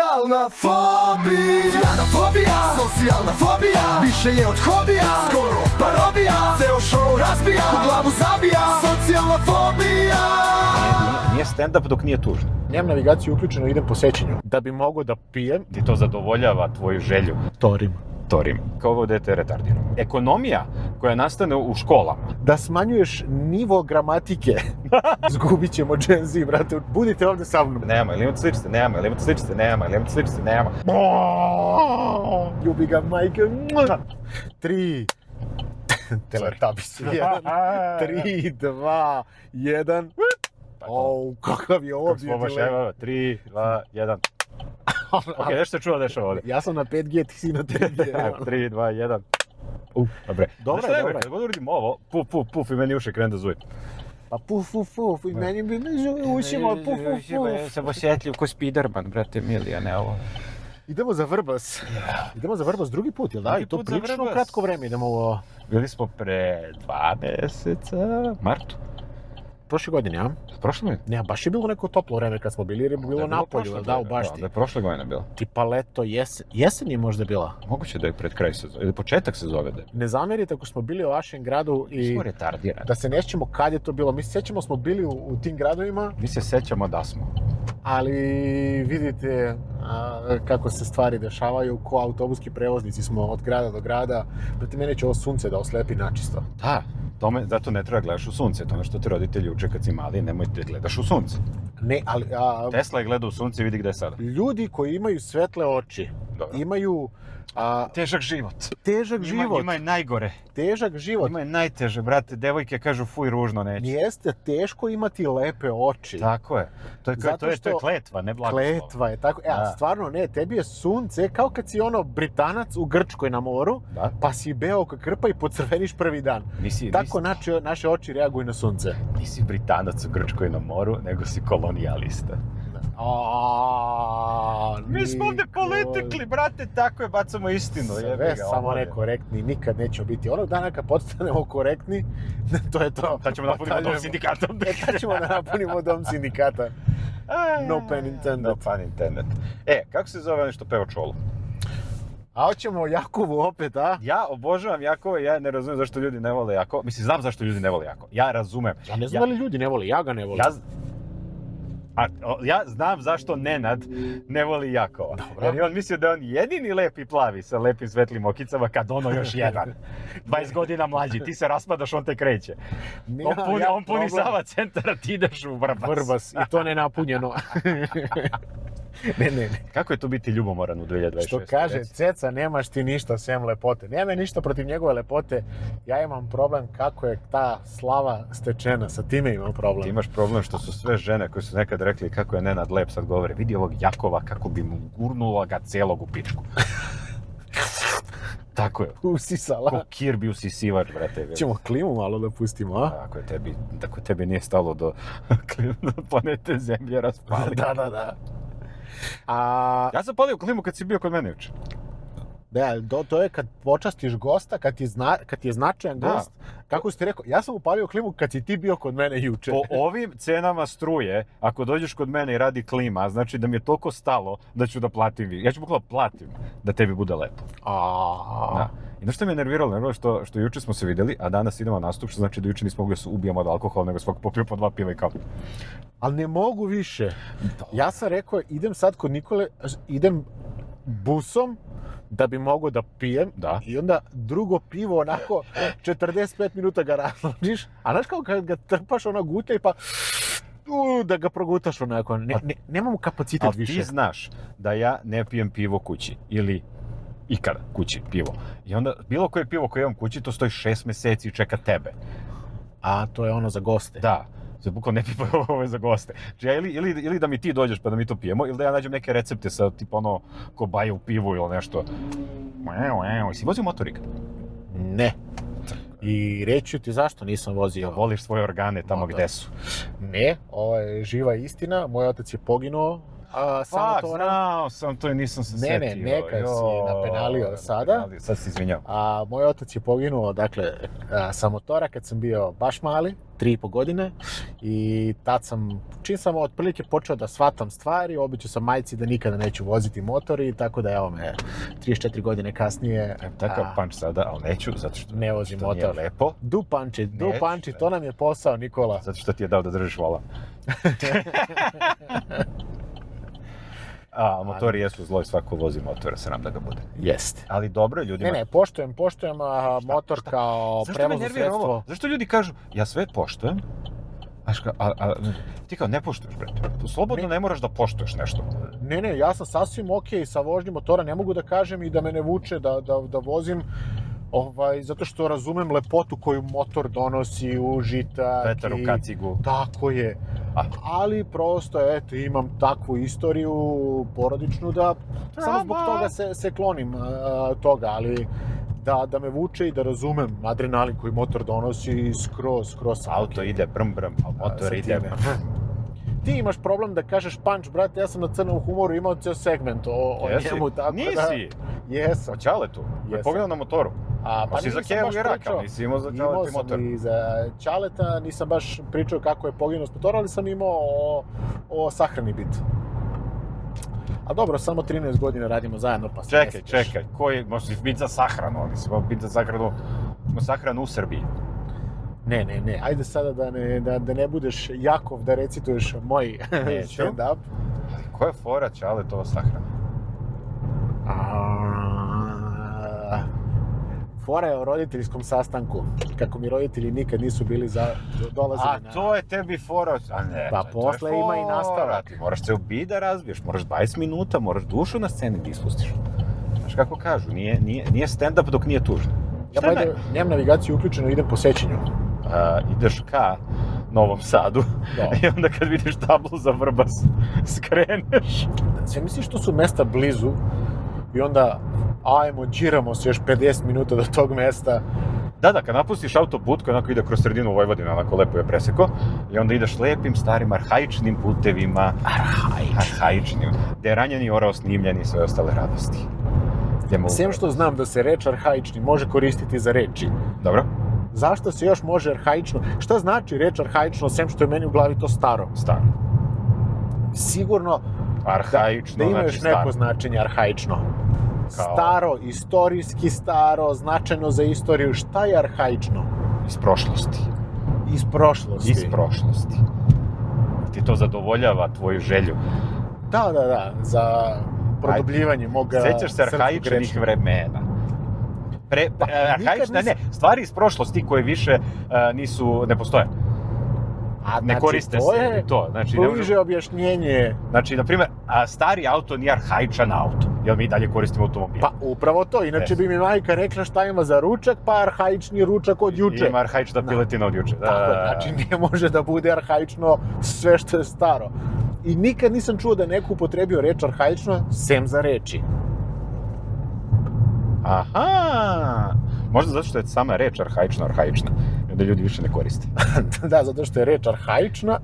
Socijalna fobija. Socijalna fobija. Više je od hobija, skoro parodija. Ceo show razbija, u glavu zabija. Socijalna fobija. Nije stand-up dok nije tužno. Nemam navigaciju uključeno, idem po sećenju. Da bi mogao da pijem, Ti to zadovoljava tvoju želju. Torim. Kao ovo dete je retardirano. Ekonomija koja nastane u školama. da smanjuješ nivo gramatike. Zgubit ćemo Gen Z, brate. Budite ovde sa mnom. Nema, ili imate sličice, nema, ili imate sličice, nema, ili imate sličice, nema. Ljubi ga, majke. 3. Teletubbies. 3, 2, 1. Au, kakav je ovo bio delay. 3, 2, 1. Ok, nešto se čuo dešava ovdje. Ja sam na 5G, ti si na 3G. 3, 2, 1. Dobre. Dobro je, dobro je. Kad god uredim ovo, puf i meni uši krenu da zuji. Pa puf, i meni bi ušima, puf. Sam osjetljiv ko Spiderman, brate Milija, ne ovo. Idemo za Vrbas. Idemo za Vrbas drugi put, jel da? I to put za prilično Vrbas. kratko vreme idemo ovo. Bili smo pre 2 meseca, martu. Prošle godine, a? Prošle mi? Ne, baš je bilo neko toplo vreme kad smo bili, jer je bilo napolju, jel da, u bašti. Da je prošle godine bilo. Tipa leto, jesen je možda bila. Moguće da je pred kraj sezone, ili početak se zove da je. Ne zamerite ako smo bili u vašem gradu i Smo retardirani. da se ne sjećamo kad je to bilo. Mi se sjećamo smo bili u tim gradovima, Mi se sećamo da smo. ali vidite kako se stvari dešavaju, ko autobuski prevoznici smo od grada do grada. Brate, mene će ovo sunce da oslepi načisto. Da, zato ne treba gledaš u sunce. To ono što ti roditelji uče kad si mali, nemoj da gledaš u sunce. Ne, ali Tesla je gledao u sunce i vidi gde je sada. ljudi koji imaju svetle oči, Dobro. imaju Težak život. težak život. Njima je najgore. Težak život. Njima je najteže, brate. Devojke kažu fuj ružno neće. Jeste teško imati lepe oči. Tako je. To je kletva, ne blagoslov. Kletva je tako. Da. Stvarno ne, tebi je sunce kao kad si Britanac u Grčkoj na moru, Da. pa si beo kao krpa i pocrveniš prvi dan. Tako naše oči reaguju na sunce. Nisi Britanac u Grčkoj na moru, nego si kolonijalista. Mi smo ovde politikli, brate, tako je, bacamo istinu. Sve samo nekorektni, nikad nećemo biti. Onog dana kad postanemo korektni, to je to. Sad ćemo napunimo dom sindikatom. Sad ćemo da napunimo dom sindikata. No pun intended. No pun intended. Kako se zove nešto peva Čolo? A hoćemo Jakovu opet, a? Ja obožavam Jakova i ja ne razumijem zašto ljudi ne vole Jakova. Mislim, znam zašto ljudi ne vole Jakova. Ja razumem. Ja ne znam da li ljudi ne vole, ja ga ne volim. Ja znam zašto Nenad ne voli Jakova. Dobro. Jer je on mislio da je on jedini lepi plavi sa lepim svetlim okicama kad ono još jedan. 20 godina mlađi, ti se raspadaš, on te kreće. On puni Sava centar, a ti ideš u Vrbas. I to nenapunjeno. Ne. Kako je to biti ljubomoran u 2026? Što kaže Ceca, nemaš ti ništa sem lepote. Nema ništa protiv njegove lepote. Ja imam problem kako je ta slava stečena. Sa time imam problem. Ti imaš problem što su sve žene koje su nekad rekli kako je Nenad lep, sad govore, vidi ovog Jakova kako bi mu gurnula ga celog u pičku. Tako je. Usisala. Ko Kirby usisivač, brate. Ćemo klimu malo da pustimo, a? Ako tebi nije stalo do planete Zemlje, raspali. Da. Ja sam palio klimu kad si bio kod mene juče. Da, to je kad počastiš gosta, kad ti je značajan gost. Kako si ti rekao, ja sam upalio klimu kad si ti bio kod mene juče. Po ovim cenama struje, ako dođeš kod mene i radi klima, znači da mi je toliko stalo da ću da platim. Ja ću bukvalno platim da tebi bude lepo. Da. I znaš što me je nerviralo što juče smo se vidjeli, a danas idemo na nastup, što znači da juče nismo mogli da se ubijamo od alkohola, nego svako popio po 2 piva i kafu. Ali ne mogu više. Ja sam rekao, idem sad kod Nikole, idem busom, da bi mogao da pijem, i onda drugo pivo onako 45 minuta ga razložiš, a znaš kao kad ga trpaš gutlja i pa da ga progutaš onako, nemamo kapacitet više. Ali ti znaš da ja ne pijem pivo kući ili ikada kući pivo. I onda bilo koje pivo koje imam kući, to stoji 6 meseci i čeka tebe. A to je ono za goste? Da. Za bukvalno ne pijem ovo je za goste. Znači, ili da mi ti dođeš pa da mi to pijemo, ili da ja nađem neke recepte sa tipa ko baje u pivu ili nešto. Si vozio motor ikad? Ne. I reći ti zašto nisam vozio. Voliš svoje organe tamo gde su? Ne, ovo je živa istina. Moj otac je poginuo sa Pa, motora. znao sam to i nisam se setio. Ne, neka si napenalio sada. Sad se izvinjavam. A moj otac je poginuo, dakle, sa motora kad sam bio baš mali, 3,5 godine. I tad sam, čim sam otprilike počeo da shvatam stvari, obećao sam majci da nikada neću voziti motor i tako da evo me 34 godine kasnije. Takav punch sada, ali neću, zato što ne vozim što motor. Nije lepo. Du panči, Neću. to nam je posao, Nikola. Zato što ti je dao da držiš volan. A motori jesu zlo i svako vozi motora, se nam da ga bude. Jeste. Ali dobro ljudima. Ne, poštujem motor kao prevozno sredstvo. Zašto ljudi kažu, ja sve poštujem, ti kao ne poštuješ, brate. Slobodno ne moraš da poštuješ nešto. Ne, ja sam sasvim okej sa vožnjom motora, ne mogu da kažem i da me ne vuče da vozim, zato što razumem lepotu koju motor donosi, užitak. Vetar u kacigu. Tako je. Ali prosto, eto, imam takvu istoriju porodičnu da samo zbog toga se klonim toga, ali da me vuče i da razumem adrenalin koji motor donosi skroz. Auto ide brm, a motor ide brm. Ti imaš problem da kažeš punch, brate, ja sam na crnom humoru imao ceo segment o njemu, tako da... Nisi? Jesam. O Ćaletu? Je pogledao na motoru? Pa si za Kevu i Raka, nisi imao za Ćaleti motor. Imao sam i za Ćaleta, nisam baš pričao kako je poginuo s motora, ali sam imao o sahrani bit. A dobro, samo 13 godina radimo zajedno, pa se ne sjećaš. Čekaj, koji, možeš biti za sahranu, nisi imao biti za sahranu u Srbiji. Ne, ajde sada da ne budeš Jakov da recituješ moj stand-up. Koja je fora Ćaletova sahrana? Fora je o roditeljskom sastanku. Kako mi roditelji nikad nisu bili dolazili na... A to je tebi fora? A ne, pa posle ima i nastavak. Ti moraš se ubiti da razbiješ, moraš 20 minuta, moraš dušu na sceni da ispustiš. Znaš kako kažu, nije stand-up dok nije tužno. Ja pa nemam navigaciju uključenu, idem po Sećinju. Ideš ka Novom Sadu i onda kad vidiš tablu za Vrbas, skreneš. Sve misliš što su mesta blizu i onda džiramo se još 50 minuta do tog mesta. Da, kad napustiš autoput koji onako ide kroz sredinu Vojvodine, onako lepo je preseko, i onda ideš lepim, starim, arhaičnim putevima. Arhaičnim. Gde je ranjeni orao snimljen i sve ostale radosti. Sem što znam da se reč arhaični može koristiti za reči. Dobro. Zašto se još može arhaično? Šta znači reč arhaično, sem što je meni u glavi to staro? Staro. Sigurno arhaično, da ima još znači neko značenje arhaično. Staro, istorijski staro, značajno za istoriju. Šta je arhaično? Iz prošlosti. Iz prošlosti. Ti to zadovoljava tvoju želju. Da, za produbljivanje mog sećaš se arhaičnih vremena. Stvari iz prošlosti koje više ne postoje. Ne koriste se to. Znači, bliže objašnjenje. Znači, na primjer, stari auto nije arhaičan auto, jer mi dalje koristimo automobil. Pa upravo to, inače bi mi majka rekla šta ima za ručak, pa arhaični ručak od juče. Ima arhaična piletina od juče. Tako, znači ne može da bude arhaično sve što je staro. I nikad nisam čuo da neko upotrebio reč arhaično, sem za reči. Aha! Možda zato što je sama reč arhaična. I onda ljudi više ne koriste. Da, zato što je reč arhaična,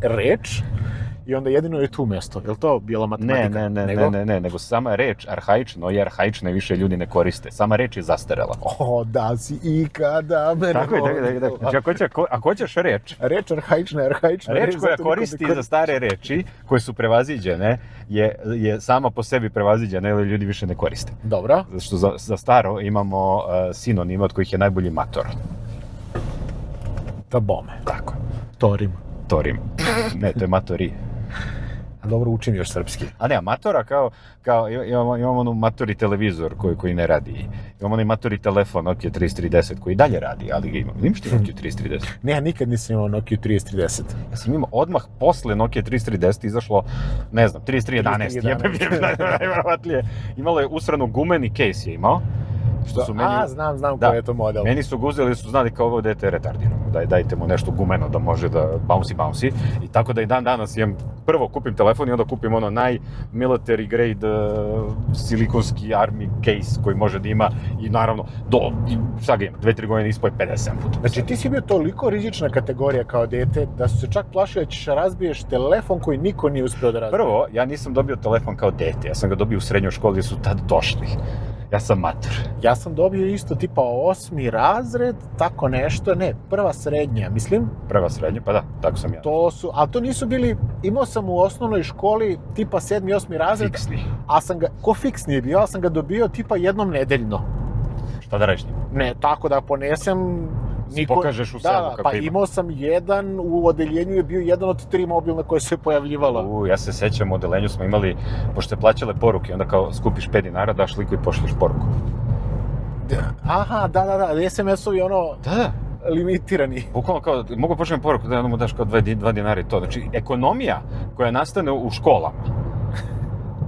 i onda jedino je tu mesto. Je li to bila matematika? Ne, nego sama reč arhaično i arhaična više ljudi ne koriste. Sama reč je zastarela. Da si ikada me tako je. Znači, ako hoćeš reč... Reč arhaična. Reč koja koristi za stare reči, koje su prevaziđene, je sama po sebi prevaziđena, jer ljudi više ne koriste. Dobro. Zato što za staro imamo sinonime od kojih je najbolji mator. Da bome. Tako. Torim. Ne, to je matori. A dobro, učim još srpski. A ne, matora kao imamo onu matori televizor koji ne radi. Imamo onaj matori telefon Nokia 3310 koji dalje radi, ali ga imam. Imaš ti Nokia 3310? Ne, ja nikad nisam imao Nokia 3310. Ja sam imao odmah posle Nokia 3310 izašlo, ne znam, 3311. Najvjerovatnije. Imalo je usrano gumeni case je imao. Što su meni... znam Da. koji je to model. Meni su ga uzeli, su znali kao ovo dete je retardirano, dajte mu nešto gumeno da može da bouncy. I tako da i dan danas imam, prvo kupim telefon i onda kupim ono naj-military grade silikonski army case koji može da ima i naravno, šta ga ima, 2-3 godine ispoj 57 puta. Znači ti si bio toliko rizična kategorija kao dete da su se čak plašili da ćeš razbiješ telefon koji niko nije uspio da razbije. Prvo, ja nisam dobio telefon kao dete, ja sam ga dobio u srednjoj školi jer su tad došli. Ja sam mater. Ja sam dobio isto tipa 8. razred, tako nešto, ne, prva srednja, mislim. Prva srednja, pa da, tako sam ja. Ali to nisu bili, imao sam u osnovnoj školi tipa 7. 8. razred. Fiksni. A sam ga, ko fiksni je bio, ali sam ga dobio tipa jednom nedeljno. Šta da rečim? Ne, tako da ponesem... Pokažeš u selu kako pa ima. imao sam jedan, u odeljenju je bio jedan od 3 mobilna koje se pojavljivala. Ja se sećam, u odeljenju smo imali, pošto je plaćale poruke, onda kao skupiš 5 dinara, daš liku i pošliš poruku. Aha, da, SMS-ovi ono... Da. Limitirani. Bukvalno kao, mogu pošlijem poruku da mu daš kao 2 dinara i to. Znači, ekonomija koja nastane u školama,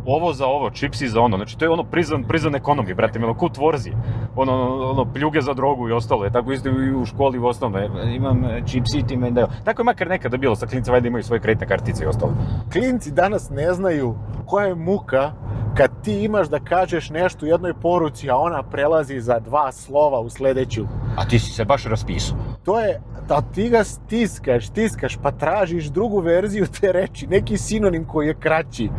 ovo za ovo, čipsi za ono, znači to je ono prison ekonomije, brate, milo, kut tvorzi, ono pljuge za drogu i ostalo, je tako isto i u školi u osnovnoj, imam čipsi ti me daju. Tako je makar nekada bilo, sa klinicama valjda imaju svoje kreditne kartice i ostalo. Klinci danas ne znaju koja je muka kad ti imaš da kažeš nešto u jednoj poruci, a ona prelazi za 2 slova u sledeću. A ti si se baš raspisao. To je, da ti ga stiskaš, pa tražiš drugu verziju te reči, neki sinonim koji je kraći,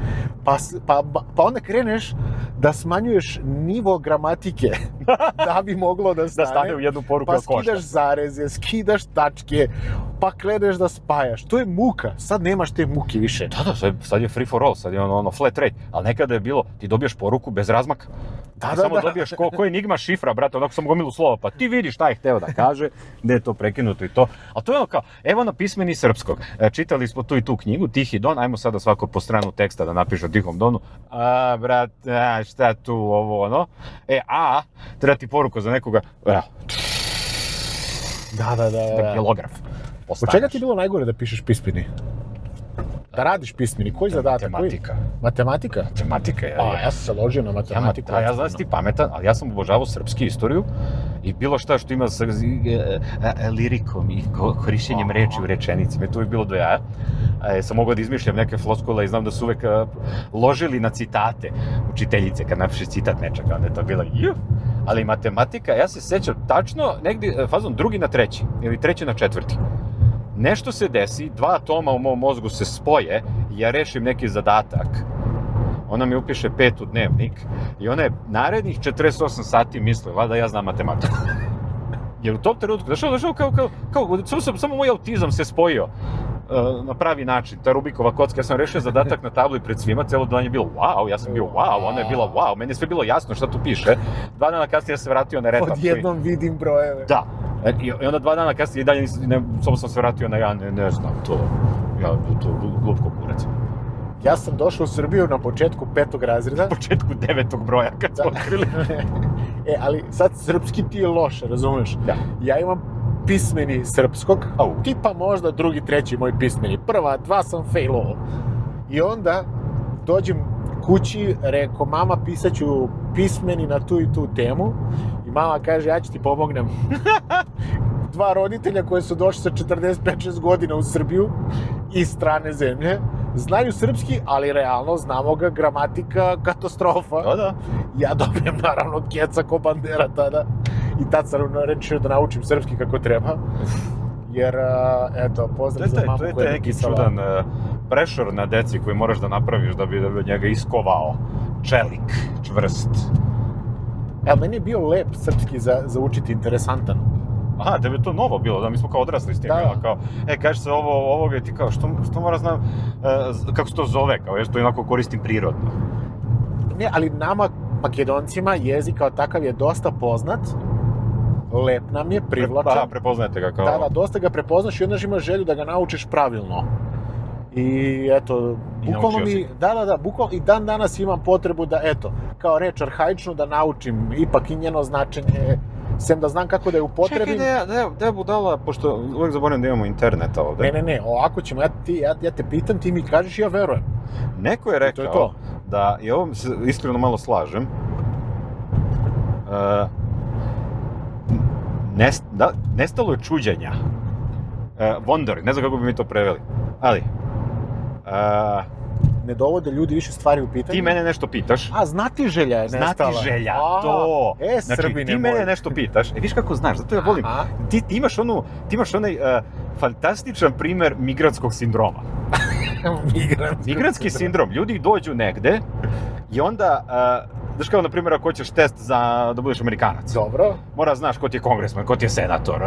pa onda kreneš da smanjuješ nivo gramatike da bi moglo da stane u jednu poruku pa od košta. skidaš zareze, skidaš tačke, pa kreneš da spajaš. To je muka, sad nemaš te muke više. Da, sad je free for all, sad je ono flat rate, ali nekada je bilo, ti dobiješ poruku bez razmaka. Samo dobiješ ko enigma šifra, brate, onako sam gomilu slova, pa ti vidiš šta je hteo da kaže, gde je to prekinuto i to. Ali to je ono kao, evo na pismeni srpskog. Čitali smo tu i tu knjigu, Tihi Don, ajmo sada svako po stranu teksta da napiše o Tihom Donu. Brate, šta tu, ovo, ono. Treba ti poruku za nekoga, Da. kilograf. Od čega ti je bilo najgore da pišeš pismeni? Da radiš pismeni, koji zadatak? Matematika. Matematika? Matematika, ja sam se ložio na matematiku. Ja znam da si ti pametan, ali ja sam obožavao srpski istoriju i bilo šta što ima sa lirikom i korišćenjem reči u rečenici. Me to je bilo do jaja. Sam mogao da izmišljam neke floskule i znam da su uvek ložili na citate učiteljice kad napišeš citat nečega, onda je to bilo ali matematika, ja se sećam tačno negdje fazom 2. na 3. ili 3. na 4. Nešto se desi, 2 atoma u mom mozgu se spoje i ja rešim neki zadatak. Ona mi upiše 5 u dnevnik i ona je narednih 48 sati mislila da ja znam matematiku. Jer u tom trenutku, došao kao samo moj autizam se spojio na pravi način, ta Rubikova kocka, ja sam rešio zadatak na tabli pred svima, celo dan je bilo wow, ja sam bio wow, ona je bila wow, meni je sve bilo jasno šta tu piše. 2 dana kasnije ja se vratio na retap. Odjednom vidim brojeve. Da. I onda 2 dana kasnije i dalje samo sam se vratio na ja ne znam to glupko kurac. Ja sam došao u Srbiju na početku 5. razreda. Na početku 9. broja kad smo otkrili. Ali sad srpski ti je loše, razumeš? Da. Ja imam pismeni srpskog, tipa možda 2. 3. moj pismeni. Prva 2 sam failovao. I onda dođem kući, rekao, mama, pisaću pismeni na tu i tu temu. I mama kaže, ja ću ti pomognem. 2 roditelja koji su došli sa 45-6 godina u Srbiju iz strane zemlje, znaju srpski, ali realno znamo ga, gramatika, katastrofa. Da. Ja dobijem naravno keca ko bandera tada. I tad sam rečio da naučim srpski kako treba. Jer, eto, pozdrav za mamu koja je napisala. To je neki čudan prešor na deci koji moraš da napraviš da bi od njega iskovao čelik, čvrst. Meni je bio lep srpski za učiti, interesantan. Aha, tebe je to novo bilo, da mi smo kao odrasli s tim, kao, kaže se ovoga i ti kao, što mora znam, kako se to zove, kao, to onako koristim prirodno. Ne, ali nama, Makedoncima, jezik kao takav je dosta poznat, lep nam je, privlačan. Prepoznajete ga kao... Da, dosta ga prepoznaš i onda imaš želju da ga naučiš pravilno. I eto, bukvalno mi, bukvalno i dan danas imam potrebu da, eto, kao reč arhaičnu da naučim ipak i njeno značenje, sem da znam kako da je upotrebim. Čekaj, da je budala, pošto uvek zaboravim da imamo interneta ovde. Ne, ovako ćemo, ja te pitam, ti mi kažeš i ja verujem. Neko je rekao da, i ovom se iskreno malo slažem, Nestalo je čuđenja. Wonder, ne znam kako bi mi to preveli. Ali, Ne dovode ljudi više stvari u pitanje. ti mene nešto pitaš. A, znatiželja je nestala. Znatiželja, to. Znači, Srbine ti mene moji. nešto pitaš. Viš kako znaš, zato ja volim. Aha. Ti imaš onaj fantastičan primer migratskog sindroma. Migratski sindrom. Ljudi dođu negde i onda, znaš kao, na primjer, ako hoćeš test da budeš Amerikanac. Dobro. Mora znaš ko ti je kongresman, ko ti je senator,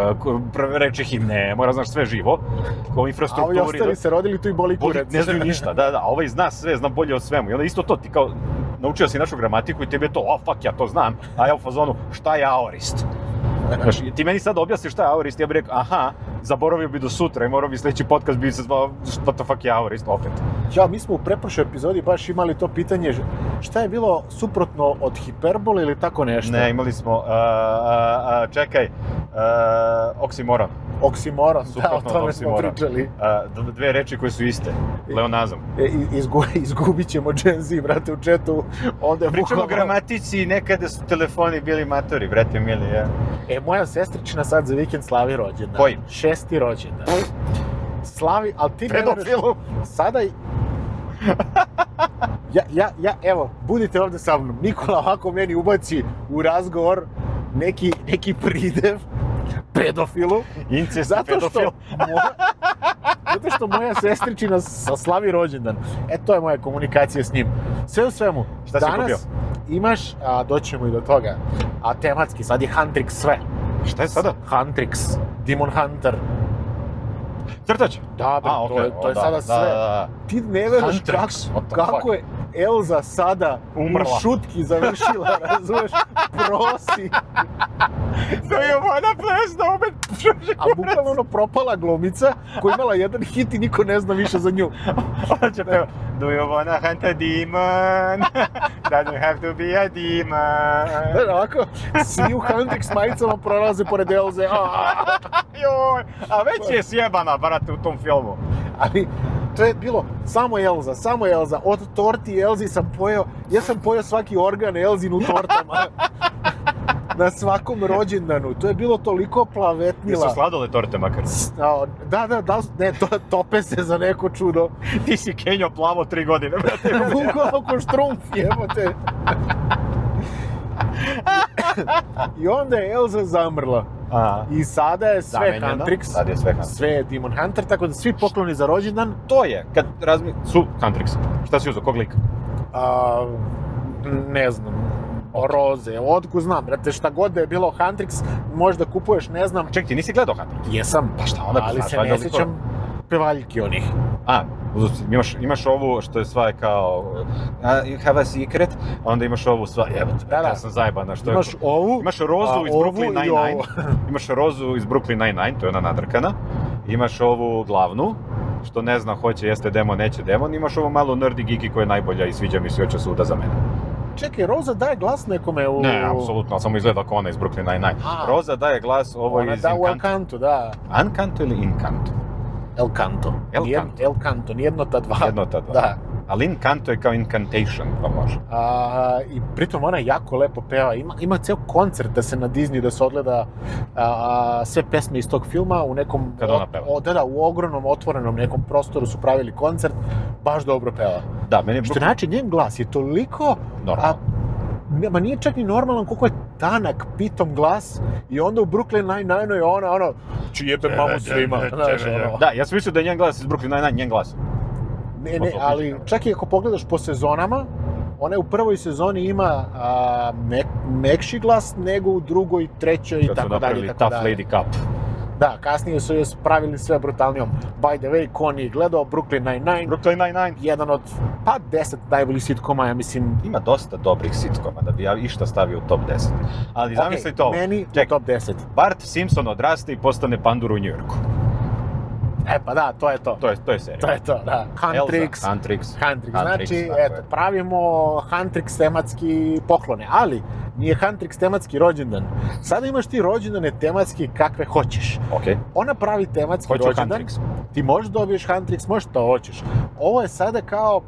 reči himne, mora znaš sve živo. O A ovi infrastrukturi. ostali se rodili tu i boli kurac. Ne znaju ništa, da, a ovaj zna sve, zna bolje od svemu. I onda isto to, ti kao, naučio si našu gramatiku i tebi je to, fuck, ja to znam. A ja u fazonu, šta je aorist? Znaš, ti meni sad objasniš šta je aorist, ja bih rekao, aha, zaboravio bi do sutra i morao bi sljedeći podcast bi se zvao, what the fuck je aorist, opet. Ja, mi smo u pretprošloj epizodi baš imali to pitanje, šta je bilo suprotno od hiperbole ili tako nešto? Ne, imali smo, čekaj, oksimoron. Oksimoron, da, Suprotno o tome od smo oksimora. pričali. Dve reči koje su iste, leonazam. Izgubit ćemo Gen Z, brate, u chatu. Onda je Pričamo o bukvalno- gramatici i nekada su telefoni bili matori, brate mili, ja. Moja sestričina sad za vikend slavi rođendan. Koji? 6. rođendan. Slavi, ali ti ne veruješ, Pedofilu. sada evo, budite ovde sa mnom. Nikola ovako meni ubaci u razgovor neki pridev pedofilu. Incest Zato pedofil. zato što moja sestričina slavi rođendan. To je moja komunikacija s njim. Sve u svemu, Šta si kupio? danas imaš, doćemo i do toga, a tematski, sad je Huntrix sve. Šta je sada? Huntrix, Demon Hunter. Crtač? Da, bre, to je sada sve. Da. Ti ne veruješ Huntrix, what the kako fuck? je Elza sada Umrla. u šutki završila, razumeš, prosi. Do you wanna play snowman? A bukvalno ono propala glumica koja je imala jedan hit i niko ne zna više za nju. Ona će peva, do you wanna hunt a demon? Doesn't have to be a demon. Znaš, ovako, svi u Huntrix majicama prolaze pored Elze. Joj, a već je sjebana, brate, u tom filmu. Ali to je bilo samo Elza. Od torti Elzi sam pojeo, ja sam pojeo svaki organ Elzin u tortama. Na svakom rođendanu. To je bilo toliko plavetnila. Jesu sladole torte makar? Tope se za neko čudo. Ti si Kenjo plavo 3 godine, brate. Bukvalno ko štrumf, jebote. I onda je Elza zamrla. I sada je sve Zamenjeno. Huntrix. Sad je sve Huntrix. Sve je Demon Hunter, tako da svi pokloni za rođendan. To je, kad su Huntrix. Šta si uzeo, kog lika? Ne znam. Roze, otkud znam, brate, šta god da je bilo Huntrix, možda kupuješ, ne znam. Ček, ti nisi gledao Huntrix? Jesam, Pa šta onda, ali znaš, se valjda ne likova? sjećam pevaljki onih. Imaš ovu što je sva kao you have a secret, a onda imaš ovu sva, jebote, Da. ja sam zajebana, što je... Imaš ovu, Imaš Rozu iz ovu Brooklyn i Nine-Nine, ovu. imaš Rozu iz Brooklyn Nine-Nine, to je ona nadrkana, imaš ovu glavnu, što ne zna, hoće, jeste demon, neće demon, imaš ovu malu nerdy geeky koja je najbolja i sviđa mi se hoće suda za mene. Čekaj, Roza daje glas nekome u... Ne, apsolutno, samo izgleda kao ona iz Brooklyn Nine-Nine. A. Roza daje glas ovoj Ona iz da u El Encanto. Canto, da. Encanto ili Incanto? El Canto. El Canto. El Canto, nijedno ta dva. Jedno od ta dva. Da. Ali Incanto je kao incantation, pa može. I pritom ona jako lepo peva. Ima ceo koncert da se na Disney da se odgleda sve pesme iz tog filma u nekom... Kad ona peva. U ogromnom otvorenom nekom prostoru su pravili koncert. Baš dobro peva. Da, meni je Što znači, njen glas je toliko... normalno. Ma nije čak ni normalan koliko je tanak, pitom glas i onda u Brooklyn Nine-Nine je ona jebem mamu svima. Znaš, ono. Da, ja sam mislio da je njen glas iz Brooklyn Nine-Nine, njen glas. Ne, ali čak i ako pogledaš po sezonama, ona u prvoj sezoni ima mekši glas nego u drugoj, trećoj i Kad su tako dalje. napravili Tako Tough dalje. Lady Cup. Da, kasnije su je pravili sve brutalnijom. By the way, ko nije gledao Brooklyn Nine-Nine, Brooklyn Nine-Nine. jedan od 10 najboljih sitkoma, ja mislim. Ima dosta dobrih sitkoma da bi ja išta stavio u top 10. Ali zamislite ovo. Meni Čekaj, top 10. Bart Simpson odraste i postane pandur u Njujorku. Pa da, to je to. To je serija. To je to, da. Huntrix. Huntrix. Znači, tako eto, je. pravimo Huntrix tematski poklone, ali nije Huntrix tematski rođendan. Sada imaš ti rođendane tematski kakve hoćeš. Okej. Ona pravi tematski Hoću rođendan. Huntrix. Ti možeš dobiješ Huntrix, možeš što hoćeš. Ovo je sada kao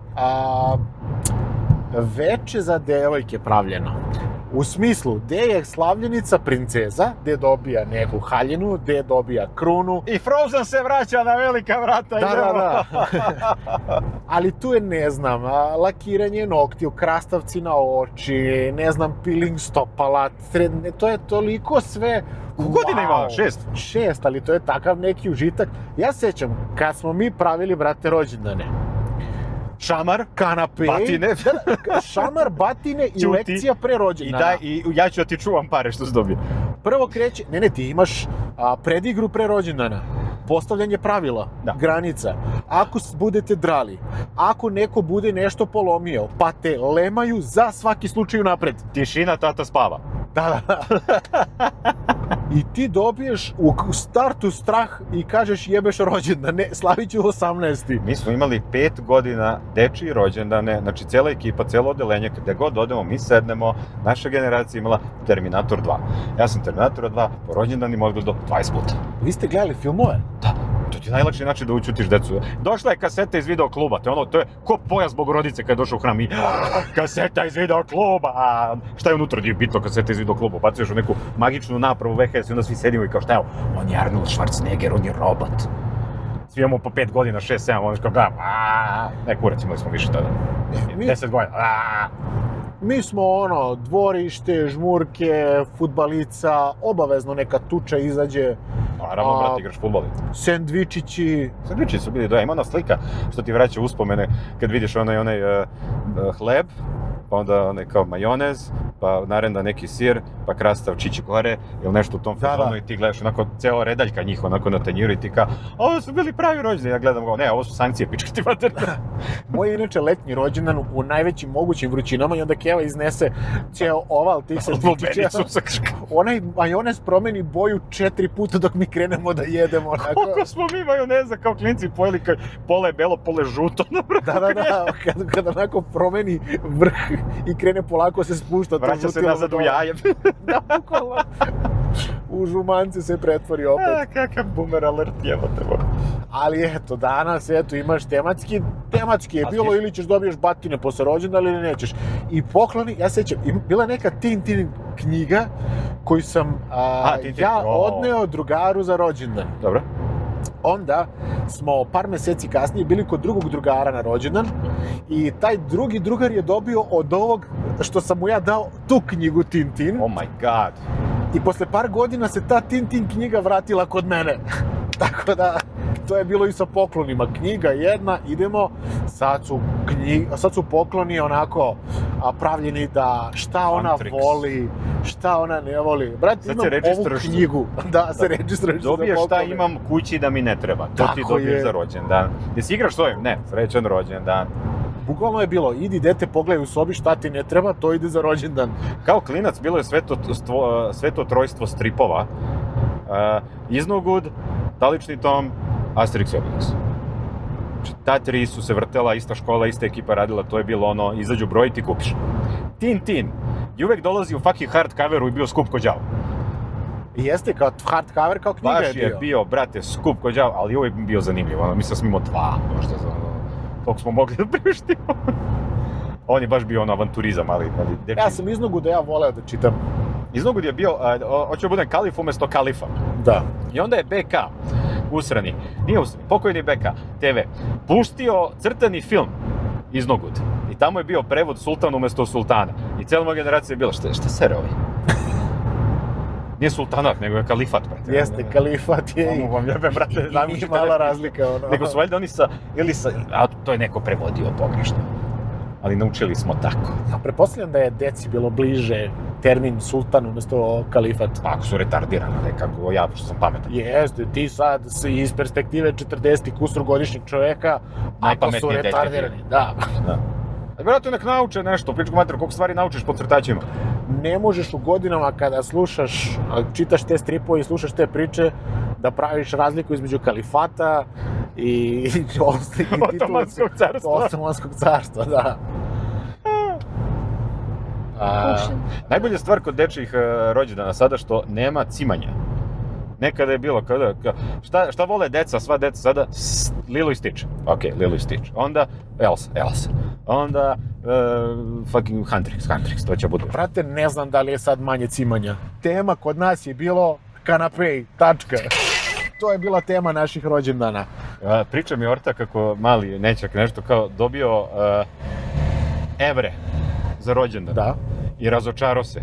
veče za devojke pravljeno. U smislu, gde je slavljenica princeza, gde dobija neku haljinu, gde dobija krunu. I Frozen se vraća na velika vrata. Da. Ali tu je, ne znam, lakiranje noktiju, krastavci na oči, ne znam, peeling stopala, to je toliko sve... Koliko godina imala? 6? 6, ali to je takav neki užitak. Ja sećam, kad smo mi pravili, brate, rođendane, Šamar, kanape, batine. šamar, batine i Ćuti. lekcija pre rođendana. I ja ću da ti čuvam pare što si dobio. Prvo kreće, ne, ti imaš predigru pre rođendana, postavljanje pravila, granica. Ako budete drali, ako neko bude nešto polomio, pa te lemaju za svaki slučaj unapred. Tišina, tata spava. Da. I ti dobiješ u startu strah i kažeš jebeš rođendan, ne, slavit ću 18. Mi smo imali 5 godina dečiji rođendane, znači cijela ekipa, cijelo odelenje, gde god odemo, mi sednemo, naša generacija imala Terminator 2. Ja sam Terminatora 2 po rođendanima odgledao 20 puta. Vi ste gledali filmove? Da. To ti je najlakši način da učutiš decu. Došla je kaseta iz video kluba, to je ko pojas Bogorodice kad je došao u hram i kaseta iz video kluba. A šta je unutra? Nije bitno kaseta iz video kluba. Bacuješ u neku magičnu napravu VHS i onda svi sedimo i kao šta je ovo? On je Arnold Schwarzenegger, on je robot. Svi imamo po 5 godina, 6, 7, ono što kao ne kurac, imali smo više tada. 10 godina. Mi smo dvorište, žmurke, fudbalica, obavezno neka tuča izađe. Naravno, brate, igraš fudbal. Sendvičići. Sendviči su bili, ima ona slika što ti vraća uspomene kad vidiš onaj hleb, pa onda onaj kao majonez, pa narenda neki sir, pa krastavčići gore, ili nešto u tom fazonu i ti gledaš onako ceo redaljka njih onako na tanjiru i ti kao, ovo su bili pravi rođeni, ja gledam go, ne, ovo su sankcije, pička ti mater. Moj je inače letnji rođendan u najvećim mogućim vrućinama i onda Keva iznese ceo oval tih sendvičića. Onaj majonez promeni boju 4 puta dok mi krenemo da jedemo. Onako. Koliko smo mi majoneza kao klinci pojeli, kad pola je belo, pola je žuto. Da, kad onako promeni vrh i krene polako se spušta. Vraća se nazad u jaje. Da, bukvalno. U žumance se pretvori opet. Kakav boomer alert, jebote. Ali eto, danas imaš tematski je bilo ili ćeš dobiješ batine posle rođendana ili nećeš. I pokloni, ja sećam, bila neka Tintin knjiga koju sam odneo drugaru za rođendan. Dobro. Onda smo par meseci kasnije bili kod drugog drugara na rođendan i taj drugi drugar je dobio od ovog što sam mu ja dao tu knjigu Tintin. Oh my god. I posle par godina se ta Tintin knjiga vratila kod mene. Tako da, to je bilo i sa poklonima. Knjiga jedna, idemo, sad su pokloni onako pravljeni da šta ona voli, šta ona ne voli. Brat, imam ovu knjigu da se registruješ za poklone. Dobiješ šta imam kući da mi ne treba. To ti dobiješ za rođendan. Jesi igraš s ovim? Ne, srećan rođendan. Bukvalno je bilo, idi dete pogledaj u sobi šta ti ne treba, to ide za rođendan. Kao klinac bilo je sveto trojstvo stripova. Iznogud, Talični tom, Asterix i Obelix. Znači, ta 3 su se vrtela, ista škola, ista ekipa radila, to je bilo izađu broj i ti kupiš. Tintin i uvek dolazi u fucking hardcoveru i bio skup ko đavo. Jeste, kao hardcover, kao knjiga baš je bio, brate, skup ko đavo, ali uvek bio zanimljiv, mislim da smo imao 2, možda za koliko smo mogli da priuštimo. On je baš bio avanturizam, ali dečiji. Ja sam Iznogud da ja voleo da čitam. Iznogud je bio, hoću da budem kalif umesto kalifa. Da. I onda je BK, nije usrani, pokojni BK, TV, pustio crtani film Iznogud. I tamo je bio prevod Sultan umesto Sultana. I cijela moja generacija je bila, šta sere ovaj? Nije sultanat, nego je kalifat, brate. Jeste, kalifat je i... Vam jebe, brate, i mala razlika, Nego su valjda oni to je neko prevodio pogrešno. Ali naučili smo tako. A pretpostavljam da je deci bilo bliže termin sultan umjesto kalifat. Ako su retardirani, nekako ja, što sam pametan. Jeste, ti sad iz perspektive 40 kusur godišnjeg čoveka, ako su retardirani, da. A vjerojatno nek nauče nešto, pičku mater, koliko stvari naučiš po crtačima. Ne možeš u godinama kada čitaš te stripove i slušaš te priče, da praviš razliku između kalifata i Otomanskog carstva, da. Najbolja stvar kod dečjih rođendana sada što nema cimanja. Nekada je bilo, šta vole deca, sva deca sada? Lilo i Stitch. Ok, Lilo i Stitch. Onda Elsa. onda fucking Huntrix, to će bude. Brate, ne znam da li je sad manje cimanja. Tema kod nas je bilo kanapej, tačka. To je bila tema naših rođendana. Priča mi Orta kako mali nećak nešto kao dobio evre za rođendan. Da. I razočarao se.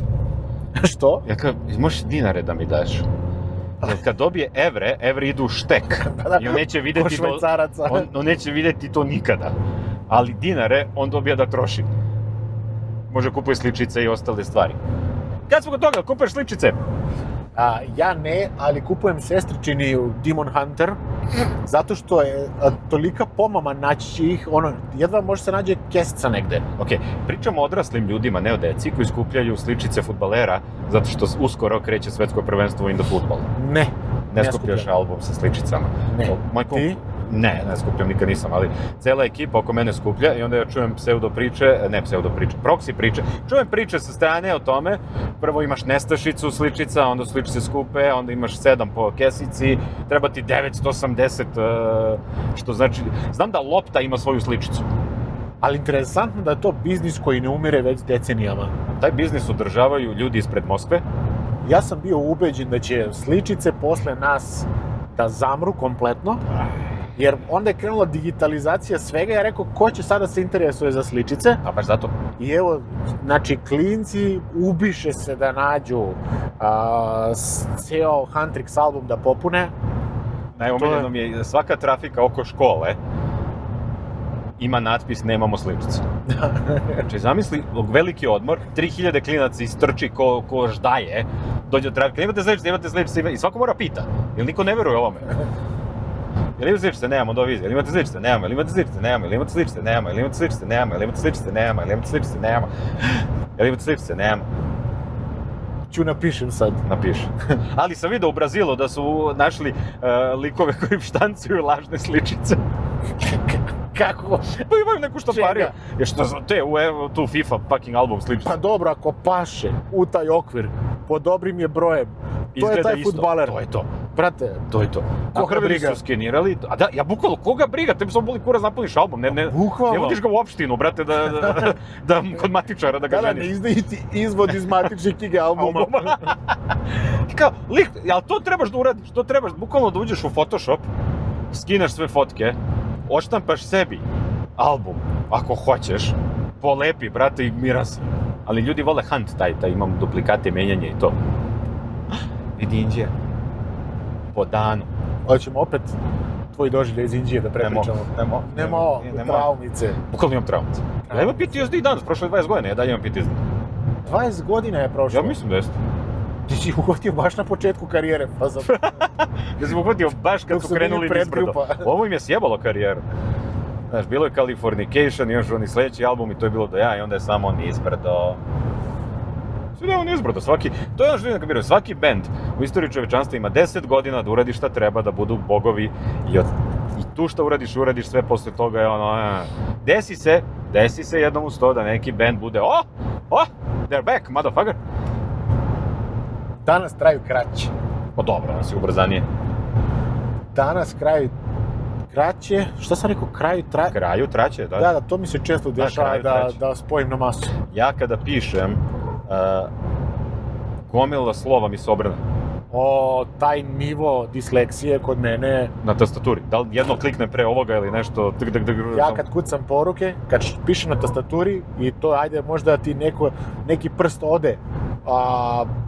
Što? Ja kao, možeš dinare da mi daš? Jer kad dobije evre idu u štek. I on neće Ko vidjeti to, Švajcaraca. on neće vidjeti to nikada. Ali dinare on dobija da troši. Može kupuje sličice i ostale stvari. Kad smo kod toga, kupuješ sličice? Ja ne, ali kupujem sestričini Demon Hunter, zato što je tolika pomama naći ih, jedva može se nađe kesica negde. Ok, pričamo o odraslim ljudima, ne o deci, koji skupljaju sličice fudbalera, zato što uskoro kreće svetsko prvenstvo in the football. Ne skupljaš album sa sličicama. Ne. Ti? Ne skupljam, nikad nisam, ali cela ekipa oko mene skuplja i onda ja čujem proxy priče. Čujem priče sa strane o tome, prvo imaš nestašicu sličica, onda sličice skupe, onda imaš 7 po kesici, treba ti 980, što znači, znam da lopta ima svoju sličicu. Ali interesantno da je to biznis koji ne umire već decenijama. Taj biznis održavaju ljudi ispred Moskve. Ja sam bio ubeđen da će sličice posle nas da zamru kompletno, jer onda je krenula digitalizacija svega, ja rekao, ko će sada se interesuje za sličice? A baš zato. I evo, znači, klinci ubiše se da nađu ceo Huntrix album da popune. Najomiljeno mi je svaka trafika oko škole ima natpis nemamo sličice. Znači, zamisli, veliki odmor, 3000 klinaca istrči ko ždaje, dođe od trafika, imate sličice, i svako mora pita, jer niko ne veruje ovome. Jel imate sličice? Nemamo, dovize. Jel imate sličice? Nemamo. Jel imate sličice? Nemamo. Jel imate sličice? Nemamo. Jel imate sličice? Nemamo. Jel imate sličice? Nemamo. Jel imate sličice? Nemamo. Jel imate sličice? Nemamo. Ću napišem sad. Napiši. Ali sam vidio u Brazilu da su našli likove koji štancuju lažne sličice. Kako? Pa imaju neku štampariju. Jer što za te, tu FIFA fucking album sličice. Pa dobro, ako paše u taj okvir, po dobrim je brojem, to je taj fudbaler. To je to. Brate, to je to. Koga briga? Su skenirali, a da, ja bukvalno, koga briga? Tebi samo boli kurac napuniš album, ne vodiš ga u opštinu, brate, da kod matičara da ga ženiš. Da, ne izdaji ti izvod iz matične knjige albuma. Kao, ali to trebaš da uradiš, to trebaš bukvalno da uđeš u Photoshop, skineš sve fotke, odštampaš sebi album, ako hoćeš, polepi, brate, i miran sam. Ali ljudi vole hunt taj imam duplikate, menjanje i to. Vidi Indija. Po danu. Hoćemo opet tvoj doživljaj iz Indije da prepričamo. Nemo traumice. Bukvalno imam traumice. Ja imam PTSD danas, prošlo je 20 godina, ja dalje imam PTSD. 20 godina je prošlo? Ja mislim da jeste. Ti si uhvatio baš na početku karijere, pa za... Ja sam uhvatio baš kad su krenuli nizbrdo. Ovo im je sjebalo karijeru. Znaš, bilo je Californication i još oni sljedeći album i to je bilo do ja i onda je samo nizbrdo. Sve da je on nizbrdo, to je ono što vidim kad svaki band u istoriji čovečanstva ima 10 godina da uradi šta treba, da budu bogovi i tu šta uradiš sve posle toga je ono, desi se jednom uz to da neki band bude, they're back, motherfucker. Danas traju kraće. Pa dobro, danas je ubrzanije. Danas kraće, šta sam rekao, Kraju traće, da. Da, to mi se često dešava da spojim na masu. Ja kada pišem, gomila slova mi se obrne. Taj nivo disleksije kod mene... Na tastaturi. Da li jedno klikne pre ovoga ili nešto... Ja kad kucam poruke, kad pišem na tastaturi i to ajde možda ti neki prst ode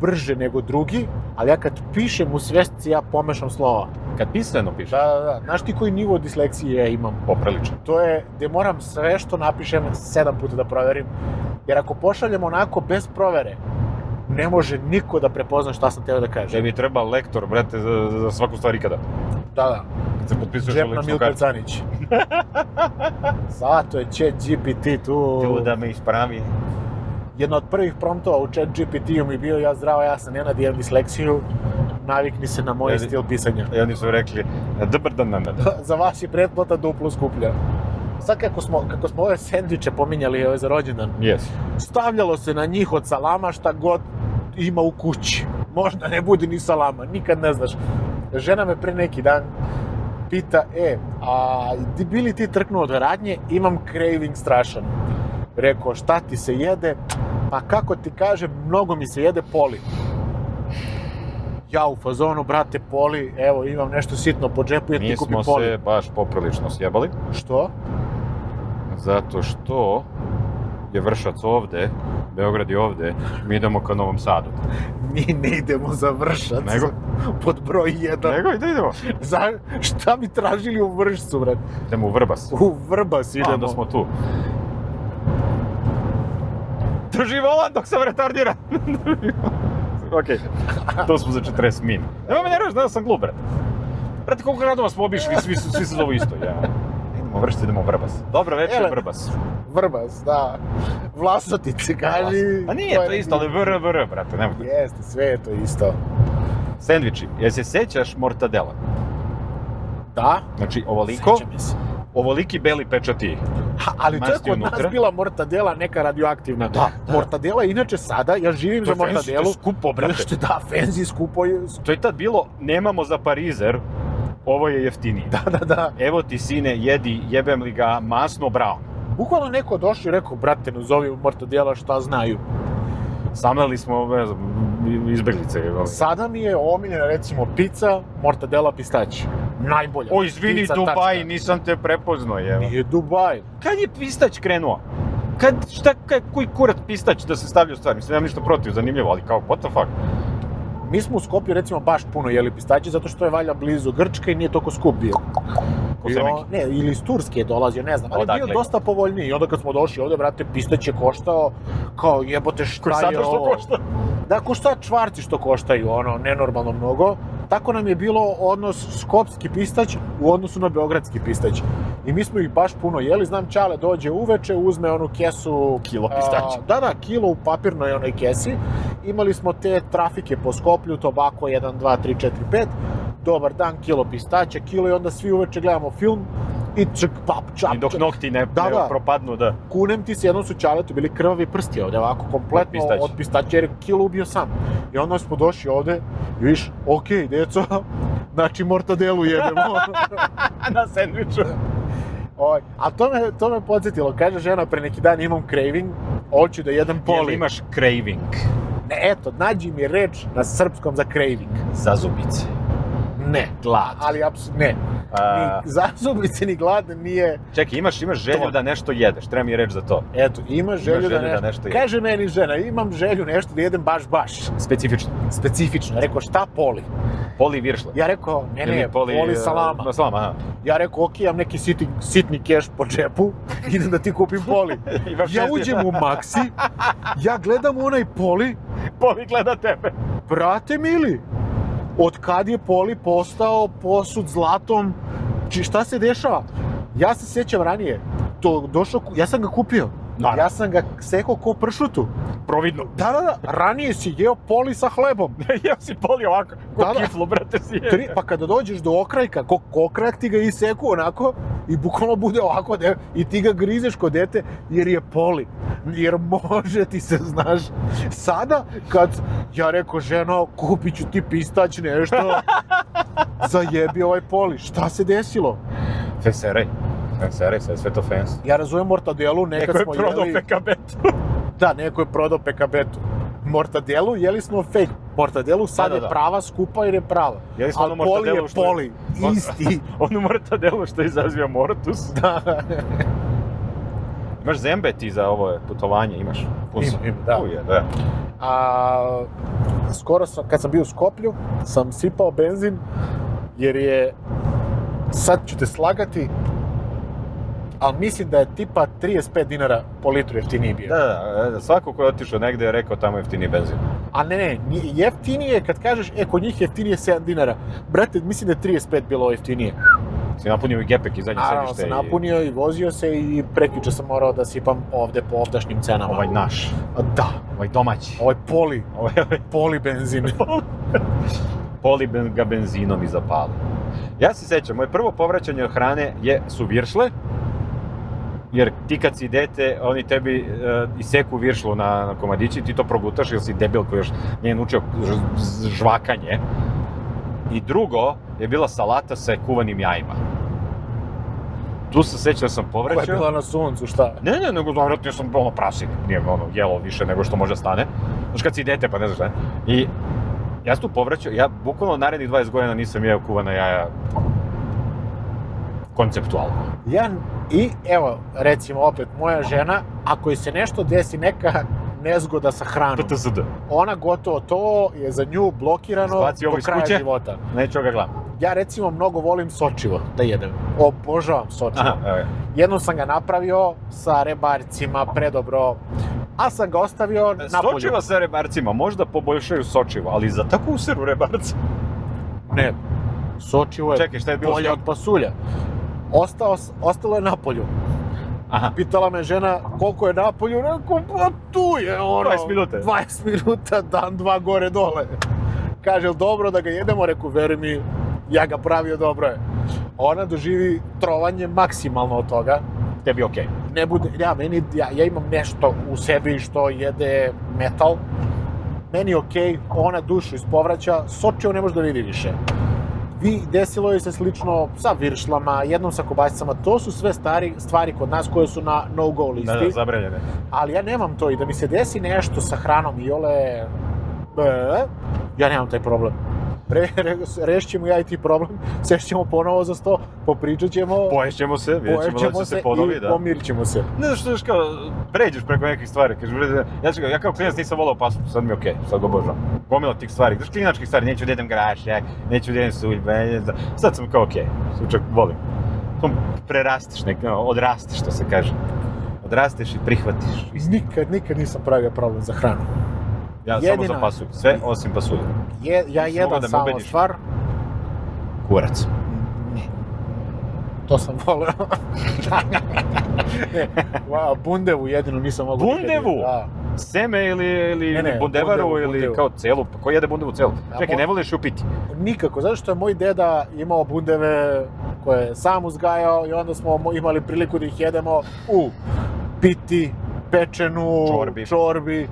brže nego drugi, ali ja kad pišem u svestici ja pomešam slova. Kad pisano pišeš? Da. Znaš ti koji nivo disleksije ja imam? Poprilično. To je gde moram sve što napišem 7 puta da proverim, jer ako pošaljem onako bez provere, ne može niko da prepozna šta sam teo da kažem. Tebi treba lektor, brate, za svaku stvar ikada. Da. Kad se potpisuješ u ličnu Milka kartu. Canić. Zato je ChatGPT tu... Tu da me ispravi. Jedno od prvih promptova u ChatGPT-u mi bio ja zdravo, ja sam Nenad, imam disleksiju, navikni se na moj stil pisanja. I oni su rekli, dobar dan, Nenad. Za vas je pretplata duplo skuplja. Sad kako smo ove sendviče pominjali za rođendan, stavljalo se na njih od salama šta god ima u kući. Možda ne bude ni salama, nikad ne znaš. Žena me pre neki dan pita, bi li ti trknuo do radnje, imam craving strašan. Rekao, šta ti se jede? Pa kako ti kažem, mnogo mi se jede Poli. Ja u fazonu, brate, Poli, evo imam nešto sitno po džepu, ti kupi Mi smo Poli. se baš poprilično sjebali, Što? zato što je Vršac ovde, Beograd je ovde, mi idemo ka Novom Sadu. Mi ne idemo za Vršac. Nego? Pod broj 1. Nego, idemo. Šta bi tražili u Vršcu, brate? Idemo u Vrbas. U Vrbas idemo. Onda smo tu. Drži volan dok sam retardiran. Okej, to smo za 40 min. Nema me nerviš, da sam glup, brate. Brate, koliko gradova smo obišli, svi se zovu isto. Ja. Idemo u Vršcu, idemo u Vrbas. Dobro večer, Vrbas. Vrbas, da. Vlasotice, kaži. A nije to isto, ali VR, brate, nema. Jeste, sve je to isto. Sendviči, jel se sećaš mortadela? Da? Znači, ovoliko, Sećam se. ovoliki beli pečati. Ali to je masti kod nas unutra. bila mortadela, neka radioaktivna. Da. Mortadela, inače sada, ja živim za mortadelu. To je skupo, brate. Što da, fancy, skupo je. To je tad bilo, nemamo za parizer, ovo je jeftinije. Da. Evo ti sine, jedi, jebem li ga, masno brao. Bukvalno neko došao i rekao, brate, nazovi mortadela šta znaju. Samleli smo, ne znam, izbeglice. Sada mi je omiljena, recimo, pizza, mortadela, pistaći. Najbolja. O, izvini, Pizza, Dubaj, tačka. nisam te prepoznao, jevo. Nije Dubaj. Kad je pistać krenuo? Koji kurat pistać da se stavlja u stvar? Mislim, nemam ništa protiv, zanimljivo, ali kao, what the fuck? Mi smo u Skopju, recimo, baš puno jeli pistaći, zato što je valjda blizu Grčke i nije toliko skup bio. Ko I Semeki. Ne, ili iz Turske je dolazio, ne znam, ali je Odakle? bio dosta povoljniji. I onda kad smo došli ovde, brate, pistać je koštao, kao jebote šta je Sada što ovo? košta? Da, ko šta čvarci što koštaju, ono, nenormalno mnogo. Tako nam je bilo odnos skopski pistać u odnosu na beogradski pistać. I mi smo ih baš puno jeli, znam, Ćale dođe uveče, uzme onu kesu... Kilo pistaća. Da, kilo u papirnoj onoj kesi. Imali smo te trafike po Skoplju, Tobako 1, 2, 3, 4, 5. Dobar dan, kilo pistaća, kilo i onda svi uveče gledamo film i čak, pap, čap, I dok nokti ne Da. propadnu, da. Kunem ti se, jednom su Ćaletu bili krvavi prsti ovde, ovako, kompletno Od pistaća. od pistaća, jer je kilo ubio sam. I onda smo došli ovde i viš, okej, deco, znači mortadelu jedemo. Na sendviču. A to me podsjetilo, kaže žena pre neki dan imam craving, hoću da jedem Jel Poli. imaš craving? Ne, eto, nađi mi reč na srpskom za craving. Zazubice. Ne. Glad. Ali apsolutno ne. Ni zazubice, ni glad nije. Čekaj, imaš želju To. da nešto jedeš, treba mi reći za to. Eto, ima želju da nešto. nešto jedeš. Kaže meni žena, imam želju nešto da jedem baš. Specifično. Specifično. Rekao, šta Poli? Poli viršle. Ja rekao, ne, Ili poli salama. Na salama, aha. Ja rekao, okej, imam neki sitni keš po džepu, idem da ti kupim Poli. Imaš Ja šest- uđem u Maxi, ja gledam onaj Poli, Poli gleda tebe. brate mili, od kad je Poli postao posud zlatom, šta se dešava? Ja se sjećam ranije, ja sam ga kupio, Naravno. ja sam ga sekao ko pršutu. Providno. Da, ranije si jeo Poli sa hlebom. Jeo si Poli ovako, ko Da. kiflu, brate, si je. Pa kada dođeš do okrajka, ko okrajak ti ga iseku onako i bukvalno bude ovako i ti ga grizeš ko dete jer je Poli. Jer može ti se, znaš. Sada kad ja rekao, ženo, kupit ću ti pistać nešto, zajebi ovaj Poli. Šta se desilo? Feseraj, sve to fancy. Ja razumem mortadelu, Neko nekad je smo prodao jeli... pekabetu. Da, neko je prodao pekabetu. Mortadelu jeli smo fake. Mortadelu sad Da. je prava, skupa jer je prava. Jeli smo Ali onu Poli je mortadelu što je- Poli, isti. Onu mortadelu što izaziva mortus. Da. Imaš zembe ti za ovo putovanje, imaš? Imam, da. Uje, da. Skoro sam, kad sam bio u Skoplju, sam sipao benzin, jer je, sad ću te slagati, ali mislim da je tipa 35 dinara po litru jeftiniji bio. Da, svako ko je otišao negde je rekao tamo jeftiniji benzin. A ne, jeftinije, kad kažeš, kod njih jeftinije 7 dinara. Brate, mislim da je 35 bilo jeftinije. Si napunio i gepek i zadnje Naravno sedište. sam napunio i vozio se i prekjuče sam morao da sipam ovde po ovdašnjim cenama. Ovaj naš, Da, ovaj domaći. ovaj Poli, Ovaj Poli benzin. Poli ga benzinom i zapali. Ja se sećam, moje prvo povraćanje od hrane su viršle, jer ti kad si dete, oni tebi iseku viršlu na komadići, ti to progutaš jer si debil koji još nije naučio žvakanje. I drugo je bila salata sa kuvanim jajima. Tu se sećam da sam Ovo je povraćao. bila na suncu, šta? Ne, nego vjerojatno sam prasin, nije jelo više nego što može stane. Znaš kad si dete pa ne znaš šta. I ja sam tu povraćao, ja bukvalno narednih 20 godina nisam jeo kuvana jaja konceptualno. I evo, recimo opet, moja žena, ako joj se nešto desi, neka nezgoda sa hranom, PTSD. ona gotovo to je za nju blokirano Izbaci ovo do iz kraja kuće. života. Neću ga gledam. Ja recimo mnogo volim sočivo da jedem. Obožavam sočivo. Aha, evo je. Jednom sam ga napravio sa rebarcima, predobro, a sam ga ostavio napolju. Sočiva sa rebarcima možda poboljšaju sočivo, ali za takvu useru rebarca. Ne, sočivo je Čekaj, šta je bilo bolje s od pasulja. Ostalo je napolju. Aha. Pitala me žena koliko je napolju, rekao, pa tu je ono. 20 minuta. 20 minuta, dan, dva gore dole. Kaže, jel dobro da ga jedemo? Rekao, veruj mi, ja ga pravio, dobro je. Ona doživi trovanje maksimalno od toga. Tebi okej. Ne bude, ja imam nešto u sebi što jede metal. Meni je okej, ona dušu ispovraća, sočivo ne može da vidi više. Desilo je se slično sa viršlama, jednom sa kobasicama, to su sve stvari kod nas koje su na no-go listi. Da, zabranjene. Ali ja nemam to i da mi se desi nešto sa hranom i ja nemam taj problem. Rešit ćemo ja i ti problem, sešt ćemo ponovo za sto, popričat ćemo, Poješćemo se, vidjet ćemo da će se ponovi, da. i pomirit ćemo se. Ne znaš što kao, pređeš preko nekih stvari, kažeš, ja kao klinac nisam volao pasulj, sad mi je okej, sad ga obožavam. Gomila tih stvari, znaš klinačkih stvari, neću da jedem grašak, neću da jedem suljbe, sad sam kao okej, čak volim. Prerastiš, odrastiš, što se kaže. Odrasteš i prihvatiš. Nikad nisam pravio problem za hranu. Ja samo za pasulj, sve osim pasulja. Ja jedam samo ubediš. stvar. Kurac. Ne. To sam voleo. Ne, bundevu jedinu nisam mogao. Bundevu? Da. Seme ili Ne, bundevaru bundevu. ili kao celu, pa ko jede bundevu celu? A Čekaj, ne voliš ju piti? Nikako, zato što je moj deda imao bundeve koje je sam uzgajao i onda smo imali priliku da ih jedemo u piti, pečenu, čorbi.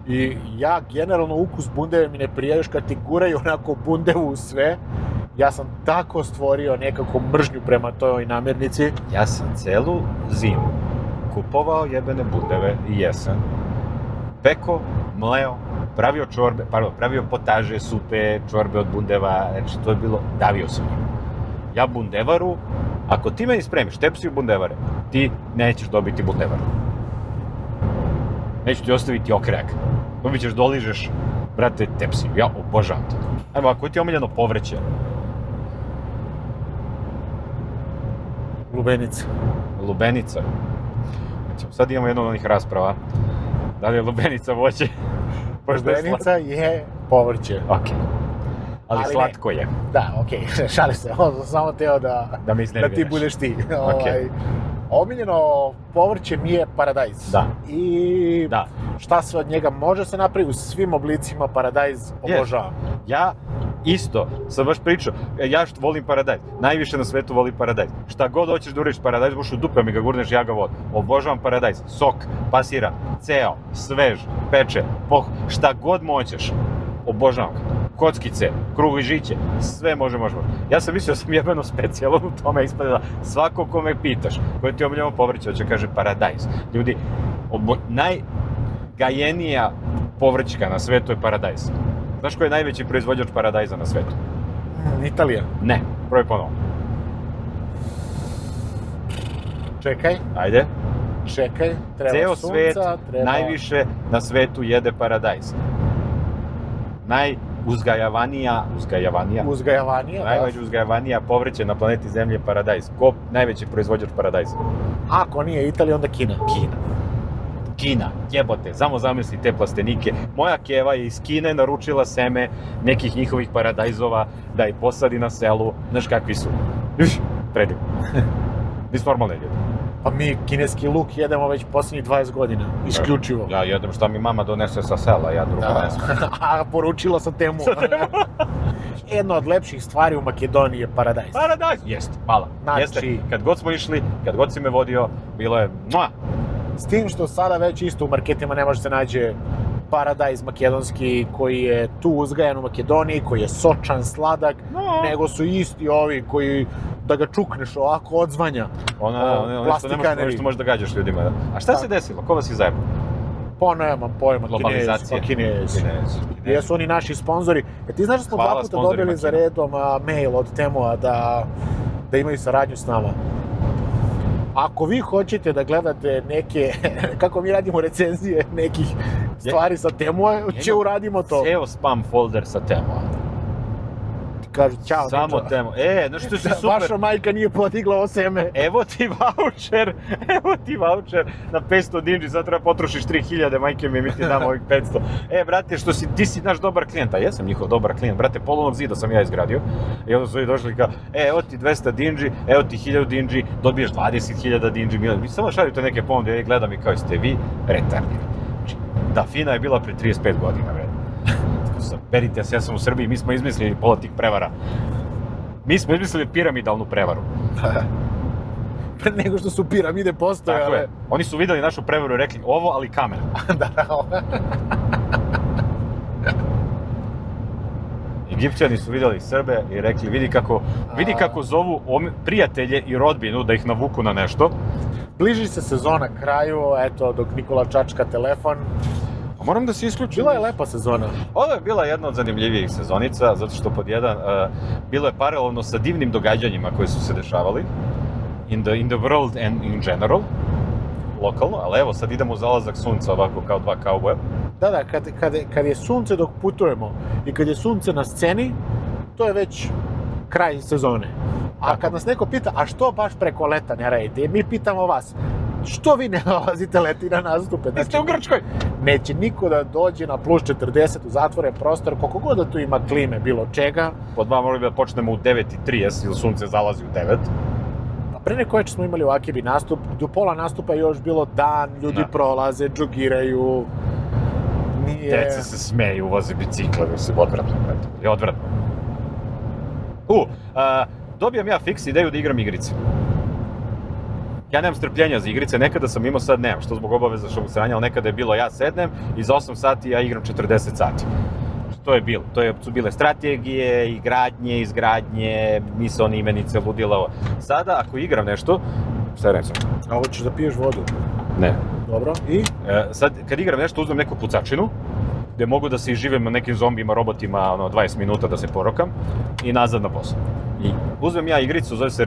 I ja generalno ukus bundeve mi ne prija, još kad ti guraju onako bundevu u sve. Ja sam tako stvorio nekako mržnju prema toj namirnici. Ja sam celu zimu kupovao jebene bundeve i jesen. Peko, mleo, pravio potaže, supe, čorbe od bundeva, znači to je bilo, davio sam njim. Ja bundevaru, ako ti meni spremiš tepsiju bundevare, ti nećeš dobiti bundevaru. Neću ti ostaviti okrajak. Dobit ćeš doližeš, brate, tepsiju. Ja obožavam to. Ajmo, ako je ti omiljeno povrće? Lubenica. Lubenica. Znači, sad imamo jednu od onih rasprava. Da li je lubenica voće? Lubenica je povrće. Okej. Ali slatko je. Da, okej, šalim se, samo teo da ti budeš ti. Omiljeno povrće mi je paradajz. Da. I šta sve od njega može se napraviti, u svim oblicima paradajz obožavam. Ja isto sam baš pričao, ja volim paradajz, najviše na svetu volim paradajz. Šta god hoćeš da uradiš paradajz, možeš u dupe mi ga gurneš, ja ga volim. Obožavam paradajz, sok, pasira, ceo, svež, peče, šta god moćeš. Obožavam ga. Kockice, kruh i žiće, sve može. Ja sam mislio da sam jebeno specijalan u tome, ispada da svako ko me pitaš, koje ti omiljeno povrće, hoće kaže paradajz. Ljudi, najgajenija povrćka na svetu je paradajz. Znaš ko je najveći proizvođač paradajza na svetu? Italija. Ne, probaj ponovo. Čekaj. Ajde. Čekaj, treba Ceo sunca, svet treba... najviše na svetu jede paradajz. Uzgajavanija, najveća uzgajavanija povrće na planeti Zemlje je paradajz. Ko najveći proizvođač paradajza? Ako nije Italija, onda Kina. Kina, jebote, samo zamisli te plastenike. Moja keva je iz Kine naručila seme nekih njihovih paradajzova da ih posadi na selu. Znaš kakvi su? Predivno. Nisu normalne ljudi. Pa mi kineski luk jedemo već posljednjih 20 godina, isključivo. Ja jedem šta mi mama donese sa sela, ja drugo ne znam. A poručila sam temu. Jedna od lepših stvari u Makedoniji je paradajz. Paradajz? Jeste, hvala. Jeste, kad god smo išli, kad god si me vodio, bilo je mua. S tim što sada već isto u marketima ne može se nađe paradajz makedonski koji je tu uzgajan u Makedoniji, koji je sočan, sladak, nego su isti ovi koji da ga čukneš ovako odzvanja. Ono što možeš da gađaš ljudima. Da. A šta se desilo? Ko vas je zajebao? Pa nemam pojma, Globalizacija. Kinezi. Jesu oni naši sponzori. Ti znaš da smo Hvala 2 puta sponzorima dobili za redom mail od Temoa da imaju saradnju s nama. Ako vi hoćete da gledate neke, kako mi radimo recenzije nekih stvari sa Temoa, će uradimo to. Ceo spam folder sa Temoa. Kažu, ćao. Samo Temo. Znaš što si super? Vaša majka nije podigla ovo seme. Evo ti voucher na 500 dinđi, sad treba potrošiš 3000, majke mi ti damo ovih 500. Brate, ti si naš dobar klijent, a jesam njihov dobar klijent, brate, polovnog zida sam ja izgradio. I onda su oni došli kao, evo ti 200 dinđi, evo ti 1000 dinđi, dobiješ 20.000 dinđi. Vi samo šaljujete neke ponude, ja gledam i kao, ste vi retardirani. Da, Fina je bila pre 35 godina, bre. Berite se, ja sam u Srbiji, mi smo izmislili pola tih prevara. Mi smo izmislili piramidalnu prevaru. Pre nego što su piramide postojale. Tako je. Oni su videli našu prevaru i rekli, ovo, ali kamen. Egipćani su videli Srbe i rekli, vidi kako zovu prijatelje i rodbinu da ih navuku na nešto. Bliži se sezona kraju, eto, dok Nikola čačka telefon. Moram da se isključim. Bila je lepa sezona. Ovo je bila jedna od zanimljivijih sezonica, zato što pod jedan, bilo je paralelno sa divnim događanjima koji su se dešavali in the world and in general, lokalno, ali evo sad idemo u zalazak sunca ovako kao dva kauboja. Da, kad je sunce dok putujemo i kad je sunce na sceni, to je već kraj sezone. A kad nas neko pita, a što baš preko leta ne radite? Mi pitamo vas, što vi ne dolazite leti na nastupe? Znači, ste u Grčkoj? Neće niko da dođe na plus 40 u zatvoren prostor, koliko god da tu ima klime, bilo čega. Po 2 morali da počnemo u 9:30, jer sunce zalazi u 9. A pre neko smo imali u Akibi nastup, do pola nastupa je još bilo dan, ljudi prolaze, džogiraju. Deca se smeju, voze bicikle, odvratno. Je odvratno. Dobijam ja fiks ideju da igram igrice. Ja nemam strpljenja za igrice, nekada sam imao, sad nemam, što zbog obaveza što mu sranja, ali nekada je bilo ja sednem i za 8 sati ja igram 40 sati. To je bilo, su bile strategije, izgradnje, misaone imenice, ludila. Sada, ako igram nešto, šta recimo? A ovo ćeš da piješ vodu? Ne. Dobro, i? Sad, kad igram nešto, uzmem neku pucačinu, gde mogu da se izživem na nekim zombima, robotima, 20 minuta da se porokam i nazad na posao. I uzmem ja igricu, zove se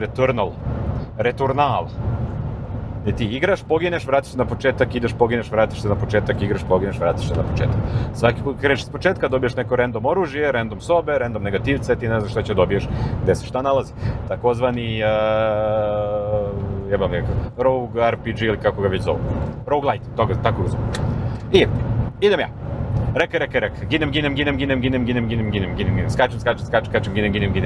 Returnal. Gde ti igraš, pogineš, vratiš se na početak, ideš, pogineš, vratiš se na početak, igraš, pogineš, vratiš se na početak. Svaki put kreneš s početka, dobiješ neko random oružje, random sobe, random negativce, ti ne znaš šta će dobiješ, gde se šta nalazi. Takozvani, rogue RPG ili kako ga već zovu. Roguelite, tako ga zovu. I, idem ja. Rek, ginem, skačem, ginem. U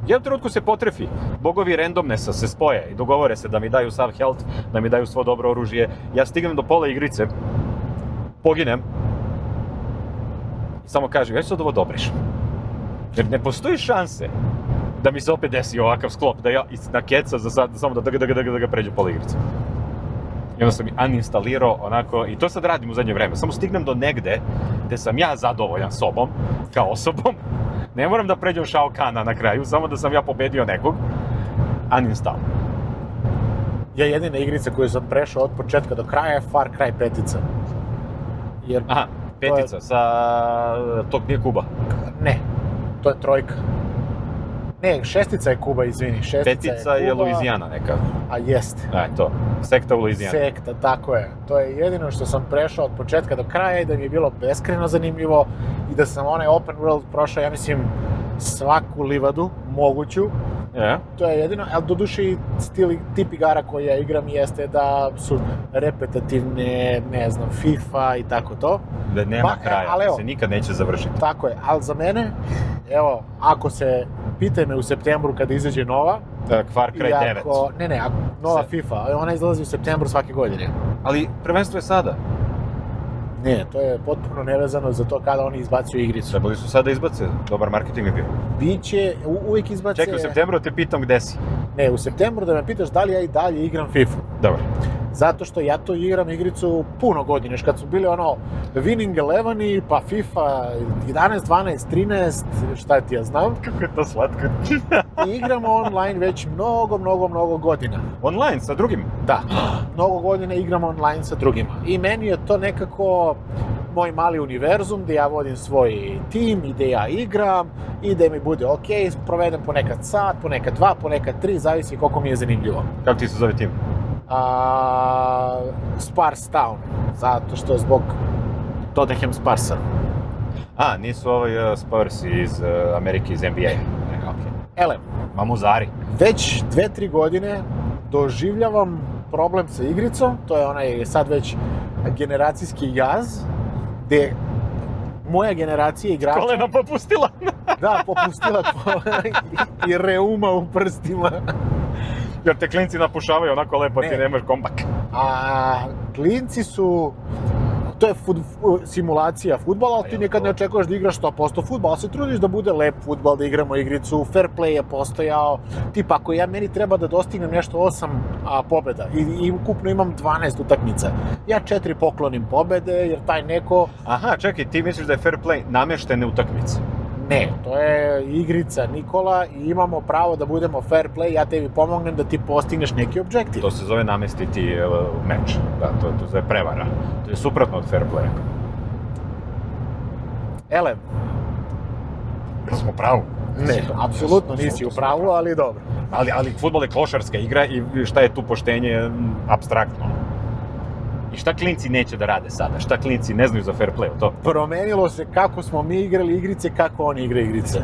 jednom trenutku se potrefi, bogovi randomnessa se spoje i dogovore se da mi daju sav health, da mi daju svo dobro oružje. Ja stignem do pola igrice, poginem, samo kažem, ja ću sad ovo dobriš. Jer ne postoji šanse da mi se opet desi ovakav sklop, da ja nakeca za sad, samo da ga pređu pola igrice. I onda sam uninstalirao onako, i to sad radim u zadnje vreme, samo stignem do negde gde sam ja zadovoljan sobom, kao osobom, ne moram da pređem Shao Kahna na kraju, samo da sam ja pobedio nekog, uninstall. Ja jedina igrica koju sam prešao od početka do kraja je Far Cry 5. Aha, 5, to nije Kuba. Ne, to je 3. Ne, 6 je Kuba, izvini. 5 je Luizijana neka. A jeste. To. Sekta u Luizijani. Sekta, tako je. To je jedino što sam prešao od početka do kraja i da mi je bilo beskrajno zanimljivo i da sam onaj open world prošao, ja mislim, svaku livadu moguću. To je jedino, ali doduše i tip igara koje ja igram jeste da su repetitivne, ne znam, FIFA i tako to. Da nema kraja, da se nikad neće završiti. Tako je, ali za mene, evo, ako se, pitaj me u septembru kada izađe nova. Far Cry 9. Ne, nova FIFA, ona izlazi u septembru svake godine. Ali prvenstvo je sada. Ne, to je potpuno nevezano za to kada oni izbacuju igricu. Trebali su sada izbace, dobar marketing je bio. Biće, uvijek izbace... Čekaj, u septembru te pitam gde si. Ne, u septembru da me pitaš da li ja i dalje igram FIFA. Dobro. Zato što ja to igram igricu puno godina, još kad su bili ono Winning Eleveni, pa FIFA 11, 12, 13, šta ti ja znam. Kako je to slatko. I igramo online već mnogo godina. Online, sa drugim? Da, mnogo godina igramo online sa drugima. I meni je to nekako moj mali univerzum gdje ja vodim svoj tim i gdje ja igram i da mi bude ok, provedem ponekad sat, ponekad 2, ponekad 3, zavisi koliko mi je zanimljivo. Kako ti se zove tim? Spars Town, zato što je zbog Tottenham Sparsa. Nisu Spurs iz Amerike, iz NBA. Okay. Ele, Mamuzari. već 2-3 godine doživljavam problem sa igricom, to je onaj sad već generacijski jaz, gdje moja generacija igrača... Kolena popustila. Da, popustila i reuma u prstima. Jer te klinci napušavaju onako lepo, ti nemaš kombak. A klinci su... To je simulacija fudbala, ali ti nikad ne očekuješ da igraš 100% fudbal, ali se trudiš da bude lep fudbal, da igramo igricu, fair play je postojao. Tipa, ako meni treba da dostignem nešto 8 pobjeda i ukupno imam 12 utakmica, ja 4 poklonim pobjede, jer taj neko... Aha, čekaj, ti misliš da je fair play nameštene utakmice? Ne, to je igrica, Nikola, i imamo pravo da budemo fair play, ja tebi pomognem da ti postigneš neki objektiv. To se zove namestiti meč, da, to se zove prevara. To je suprotno od fair playa. Ele. Smo pravu? Ne, apsolutno nisi u pravu, ali dobro. Ali fudbal je košarska igra i šta je tu poštenje apstraktno. I šta klinci neće da rade sada? Šta klinci ne znaju za fair play, to? Promenilo se kako smo mi igrali igrice, kako oni igraju igrice.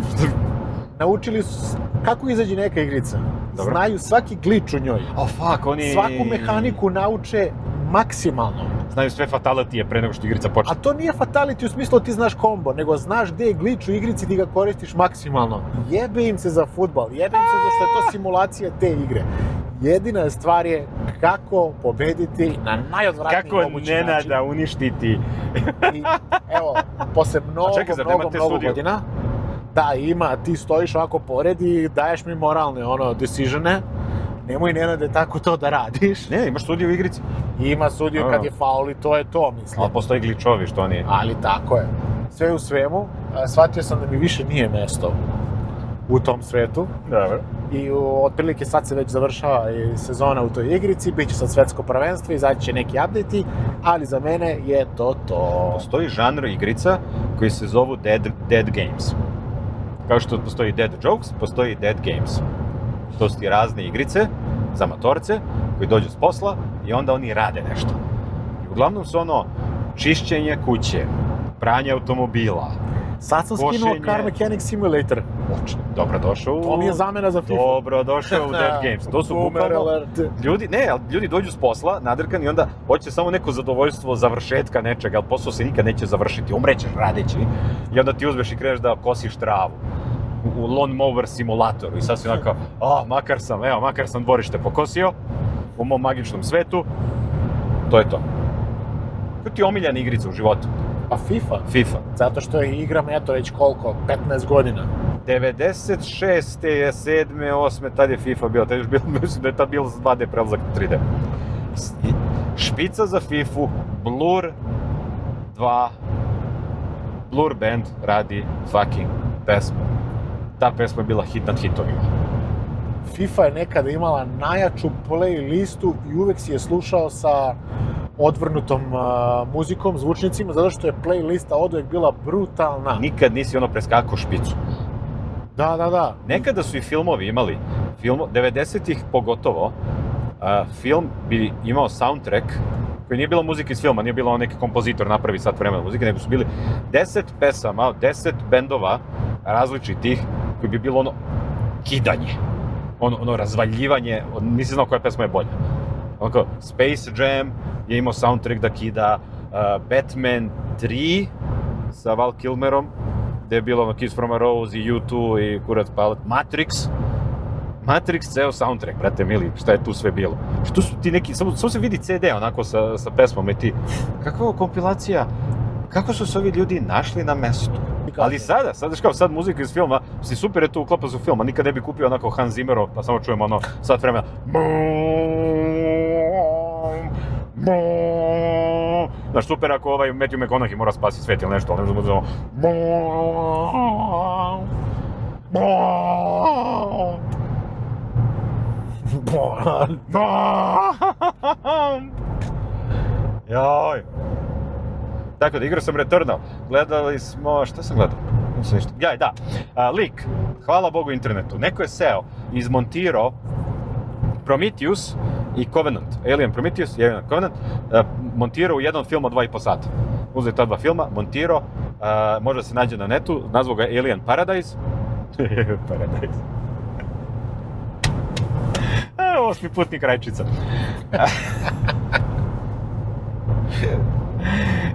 Naučili su kako izađe neka igrica. Dobro. Znaju svaki glitch u njoj. Oni... Svaku mehaniku nauče maksimalno. Znaju sve fatalitije pre nego što igrica počne. A to nije fatality u smislu da ti znaš kombo, nego znaš gdje je glitch u igrici, ti ga koristiš maksimalno. Jebe im se za fudbal, jebe im se za što je to simulacija te igre. Jedina stvar je kako pobediti na najodvratniji mogući način. Kako Nenada uništiti. I evo, posle mnogo godina, da ima, ti stojiš ovako pored i daješ mi moralne decisione, nemoj Nenade tako to da radiš. Ne, imaš sudiju u igrici. Ima sudiju kad je faul i to je to, mislim. Ali postoji gličovi, što nije. Ali tako je. Sve u svemu, shvatio sam da mi više nije mesto u tom svetu. Dobro. I otprilike sad se već završava i sezona u toj igrici, bit će sad svetsko prvenstvo, izaći će neki update-i, ali za mene je to to. Postoji žanr igrica koji se zovu dead games. Kao što postoji dead jokes, postoji dead games. To su ti razne igrice za amatorce koji dođu s posla i onda oni rade nešto. I uglavnom su čišćenje kuće, pranje automobila. Sad sam skinuo Car Mechanic Simulator. Dobrodošao. To mi je zamena za FIFA. Dobrodošao u Dead Games. To su bukvalno ljudi dođu s posla, nadrkani, i onda hoće samo neko zadovoljstvo završetka nečega, ali posao se nikad neće završiti, umrećeš radeći. I onda ti uzmeš i kreneš da kosiš travu u lawn mower simulatoru i sad si onako, makar sam dvorište pokosio u mom magičnom svetu. To je to. Kako ti je omiljena igrica u životu? Pa FIFA. Zato što je igram, već koliko, 15 godina. 96. 7. 8. tad je FIFA bio, mislim da je tad bilo 2D prelazak na 3D. Špica za FIFA, Blur 2, Blur Band radi fucking pesmu. Ta pesma je bila hit nad hitovima. FIFA je nekada imala najjaču playlistu i uvek si je slušao sa odvrnutom muzikom, zvučnicima, zato što je playlista oduvek bila brutalna. Nikad nisi preskakao špicu. Da. Nekada su i filmovi imali, 90-ih pogotovo, film bi imao soundtrack koji nije bila muzika iz filma, nije bilo neki kompozitor napravi sat vremena muzike, nego su bili 10 pesama, 10 bendova različitih koji bi bilo kidanje, razvaljivanje, nisi znao koja pesma je bolja. Space Jam je imao soundtrack da kida, Batman 3 sa Val Kilmerom, gde je bilo Kiss from a Rose i U2 i kurac palet, Matrix, ceo soundtrack, brate mili, šta je tu sve bilo. Što su ti neki, samo se vidi CD onako sa pesmom i ti, kakva je kompilacija, kako su se ovi ljudi našli na mestu. Ali sad muzika iz filma, super je to uklapa za film, a nikad ne bi kupio onako Hans Zimmerov, pa samo čujem sat vremena. Znaš, super ako ovaj Matthew McConaughey mora spasiti svijet ili nešto, ali ne možemo Joj. Tako da, igrao sam Returnal. Gledali smo, šta sam gledao? Nisam ništa. Jaj, da. Lik, hvala Bogu internetu. Neko je seo, izmontirao Prometheus i Covenant. Alien Prometheus i Alien Covenant. Montirao u jedan film od 2,5 sata. Uzeo ta dva filma, montirao, može se nađe na netu, nazvao ga Alien Paradise. Paradise. Osmi putnik rajčica.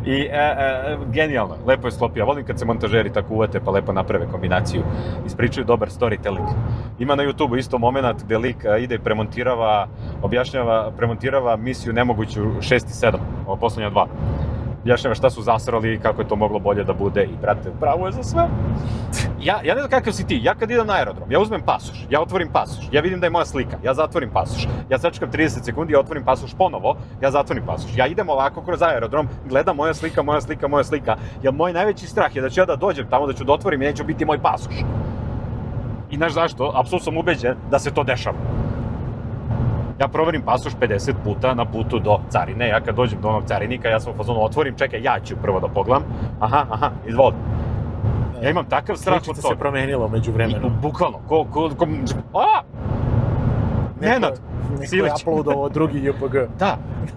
I genijalno, lepo je sklopio. Ja volim kad se montažeri tako uvete pa lepo naprave kombinaciju. Ispričaju dobar storytelling. Ima na YouTubeu isto moment gde lik ide i premontirava misiju nemoguću 6 i 7, ovo poslednja 2. Objašnjava šta su zasrali i kako je to moglo bolje da bude i brate, pravo je za sve. Ja ne znam kakav si ti, ja kad idem na aerodrom, ja uzmem pasoš, ja otvorim pasoš, ja vidim da je moja slika, ja zatvorim pasoš, ja sačekam 30 sekundi, ja otvorim pasoš ponovo, ja zatvorim pasoš, ja idem ovako kroz aerodrom, gledam moja slika, jer moj najveći strah je da ću ja da dođem tamo, da ću da otvorim i neće biti moj pasoš. I znaš zašto? Apsolutno sam ubeđen da se to dešava. Ja proverim pasoš 50 puta na putu do carine, ja kad dođem do onog carinika, ja sam u fazonu otvorim, čekaj, ja ću prvo da pogledam, aha, izvoli. Ja imam takav strah od toga. Sličica se promenila među vremenom. Bukvalno, Nenad Silić. Neko je uploadovao drugi JPG. Da.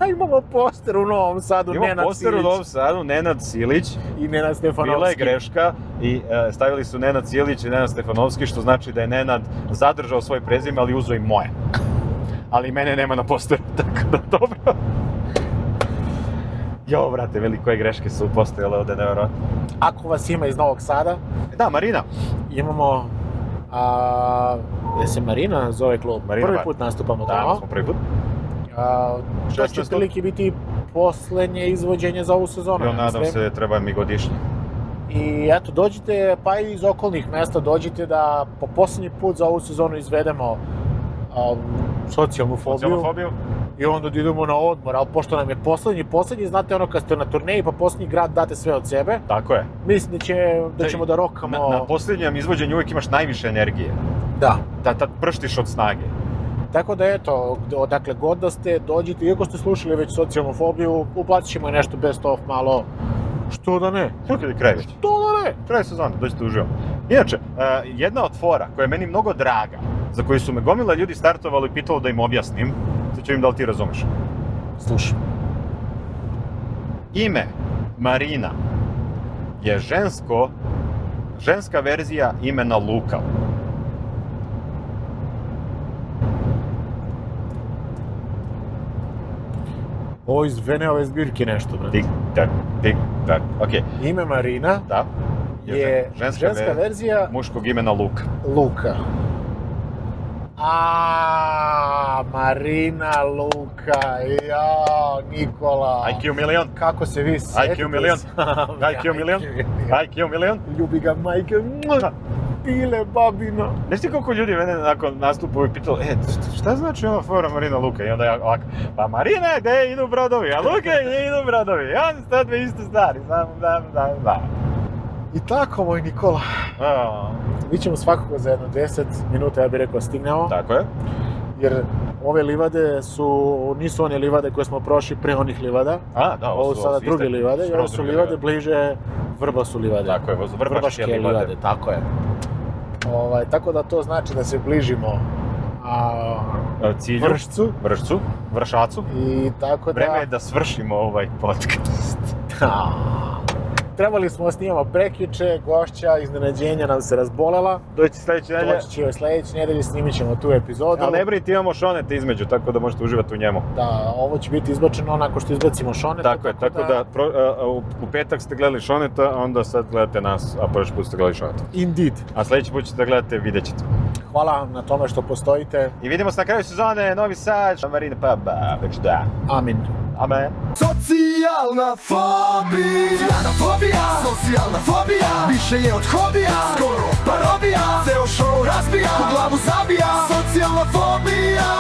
Imamo poster u Novom Sadu, Nenad Silić. Imamo poster u Novom Sadu, Nenad Silić. I Nenad Stefanovski. Bila je greška i stavili su Nenad Silić i Nenad Stefanovski, što znači da je Nenad zadržao svoje prezime, ali uzeo i moje. Ali mene nema na posteru, tako da dobro. Jo, brate, veliko je greške su postojale ovde, nevjerojatno. Ako vas ima iz Novog Sada... Da, Marina. Imamo... se Marina zove klub? Marina prvi bar. put nastupamo Da, tamo. smo prvi put. To će prilike biti poslednje izvođenje za ovu sezonu. Jo, nadam se, treba mi godišnje. I eto, dođite, pa i iz okolnih mesta, dođite da po poslednji put za ovu sezonu izvedemo socijalnu fobiju. I onda da idemo na odmor, ali pošto nam je poslednji, znate ono kad ste na turneji pa poslednji grad date sve od sebe. Tako je. Mislim da ćemo da rokamo... Na poslednjem izvođenju uvijek imaš najviše energije. Da. Tad prštiš od snage. Tako da eto, odakle god da ste, dođite, iako ste slušali već socijalnu fobiju, uplastit ćemo i nešto best of malo. Što da ne? Kako je kraj već? Što da ne? Kraj sezone, dođite uživo. Inače, jedna od fora koja je meni mnogo draga, za koju su me gomila ljudi startovali i pitalo da im objasnim, sad ću im da li ti razumeš. Slušaj. Ime Marina je ženska verzija imena Luka. Ovo iz Veneove zbirke nešto, brate. Tik tak, okej. Ime Marina Da. je ženska verzija muškog imena Luka. Luka. Marina, Luka, Nikola. IQ milion. Kako se vi setite? IQ milion. Ljubi ga majke. Pile, babino. Znaš ti koliko ljudi mene nakon nastupa uvijek pitalo, šta znači ova fora Marina Luka? I onda ja ovako, pa Marina, gde idu brodovi, a Luka gde idu brodovi. I oni su tad isto stari, da. I tako, moj Nikola. Mi ćemo svakako za jedno 10 minuta, ja bih rekao, stignemo. Tako je. Jer ove livade nisu one livade koje smo prošli pre onih livada. Da, ovo su sada druge livade i ovo su livade bliže Vrbasu livade. Tako je, Vrbaške livade. Tako je. Tako da to znači da se bližimo cilju, Vršacu. I tako da... Vreme je da svršimo ovaj podcast. Trebali smo da snimamo prekjuče, gošća, iznenađenja nam se razbolela. Doći sledeće nedelje. Doći će sledeće nedelje, snimit ćemo tu epizodu. Ali ne brinite, imamo Šoneta između, tako da možete uživati u njemu. Da, ovo će biti izbačeno onako što izbacimo Šoneta. Tako da u petak ste gledali Šoneta, onda sad gledate nas, a prošli put ste gledali Šoneta. Indeed. A sledeći put ćete da gledate, vidjet ćete. Hvala vam na tome što postojite. I vidimo se na kraju sezone, Novi Sad, Marina Paba, već da. Amin. Amen. Socijalna fobija, više je od hobija, skoro parobija, ceo show razbija, u glavu zabija, socijalna fobija.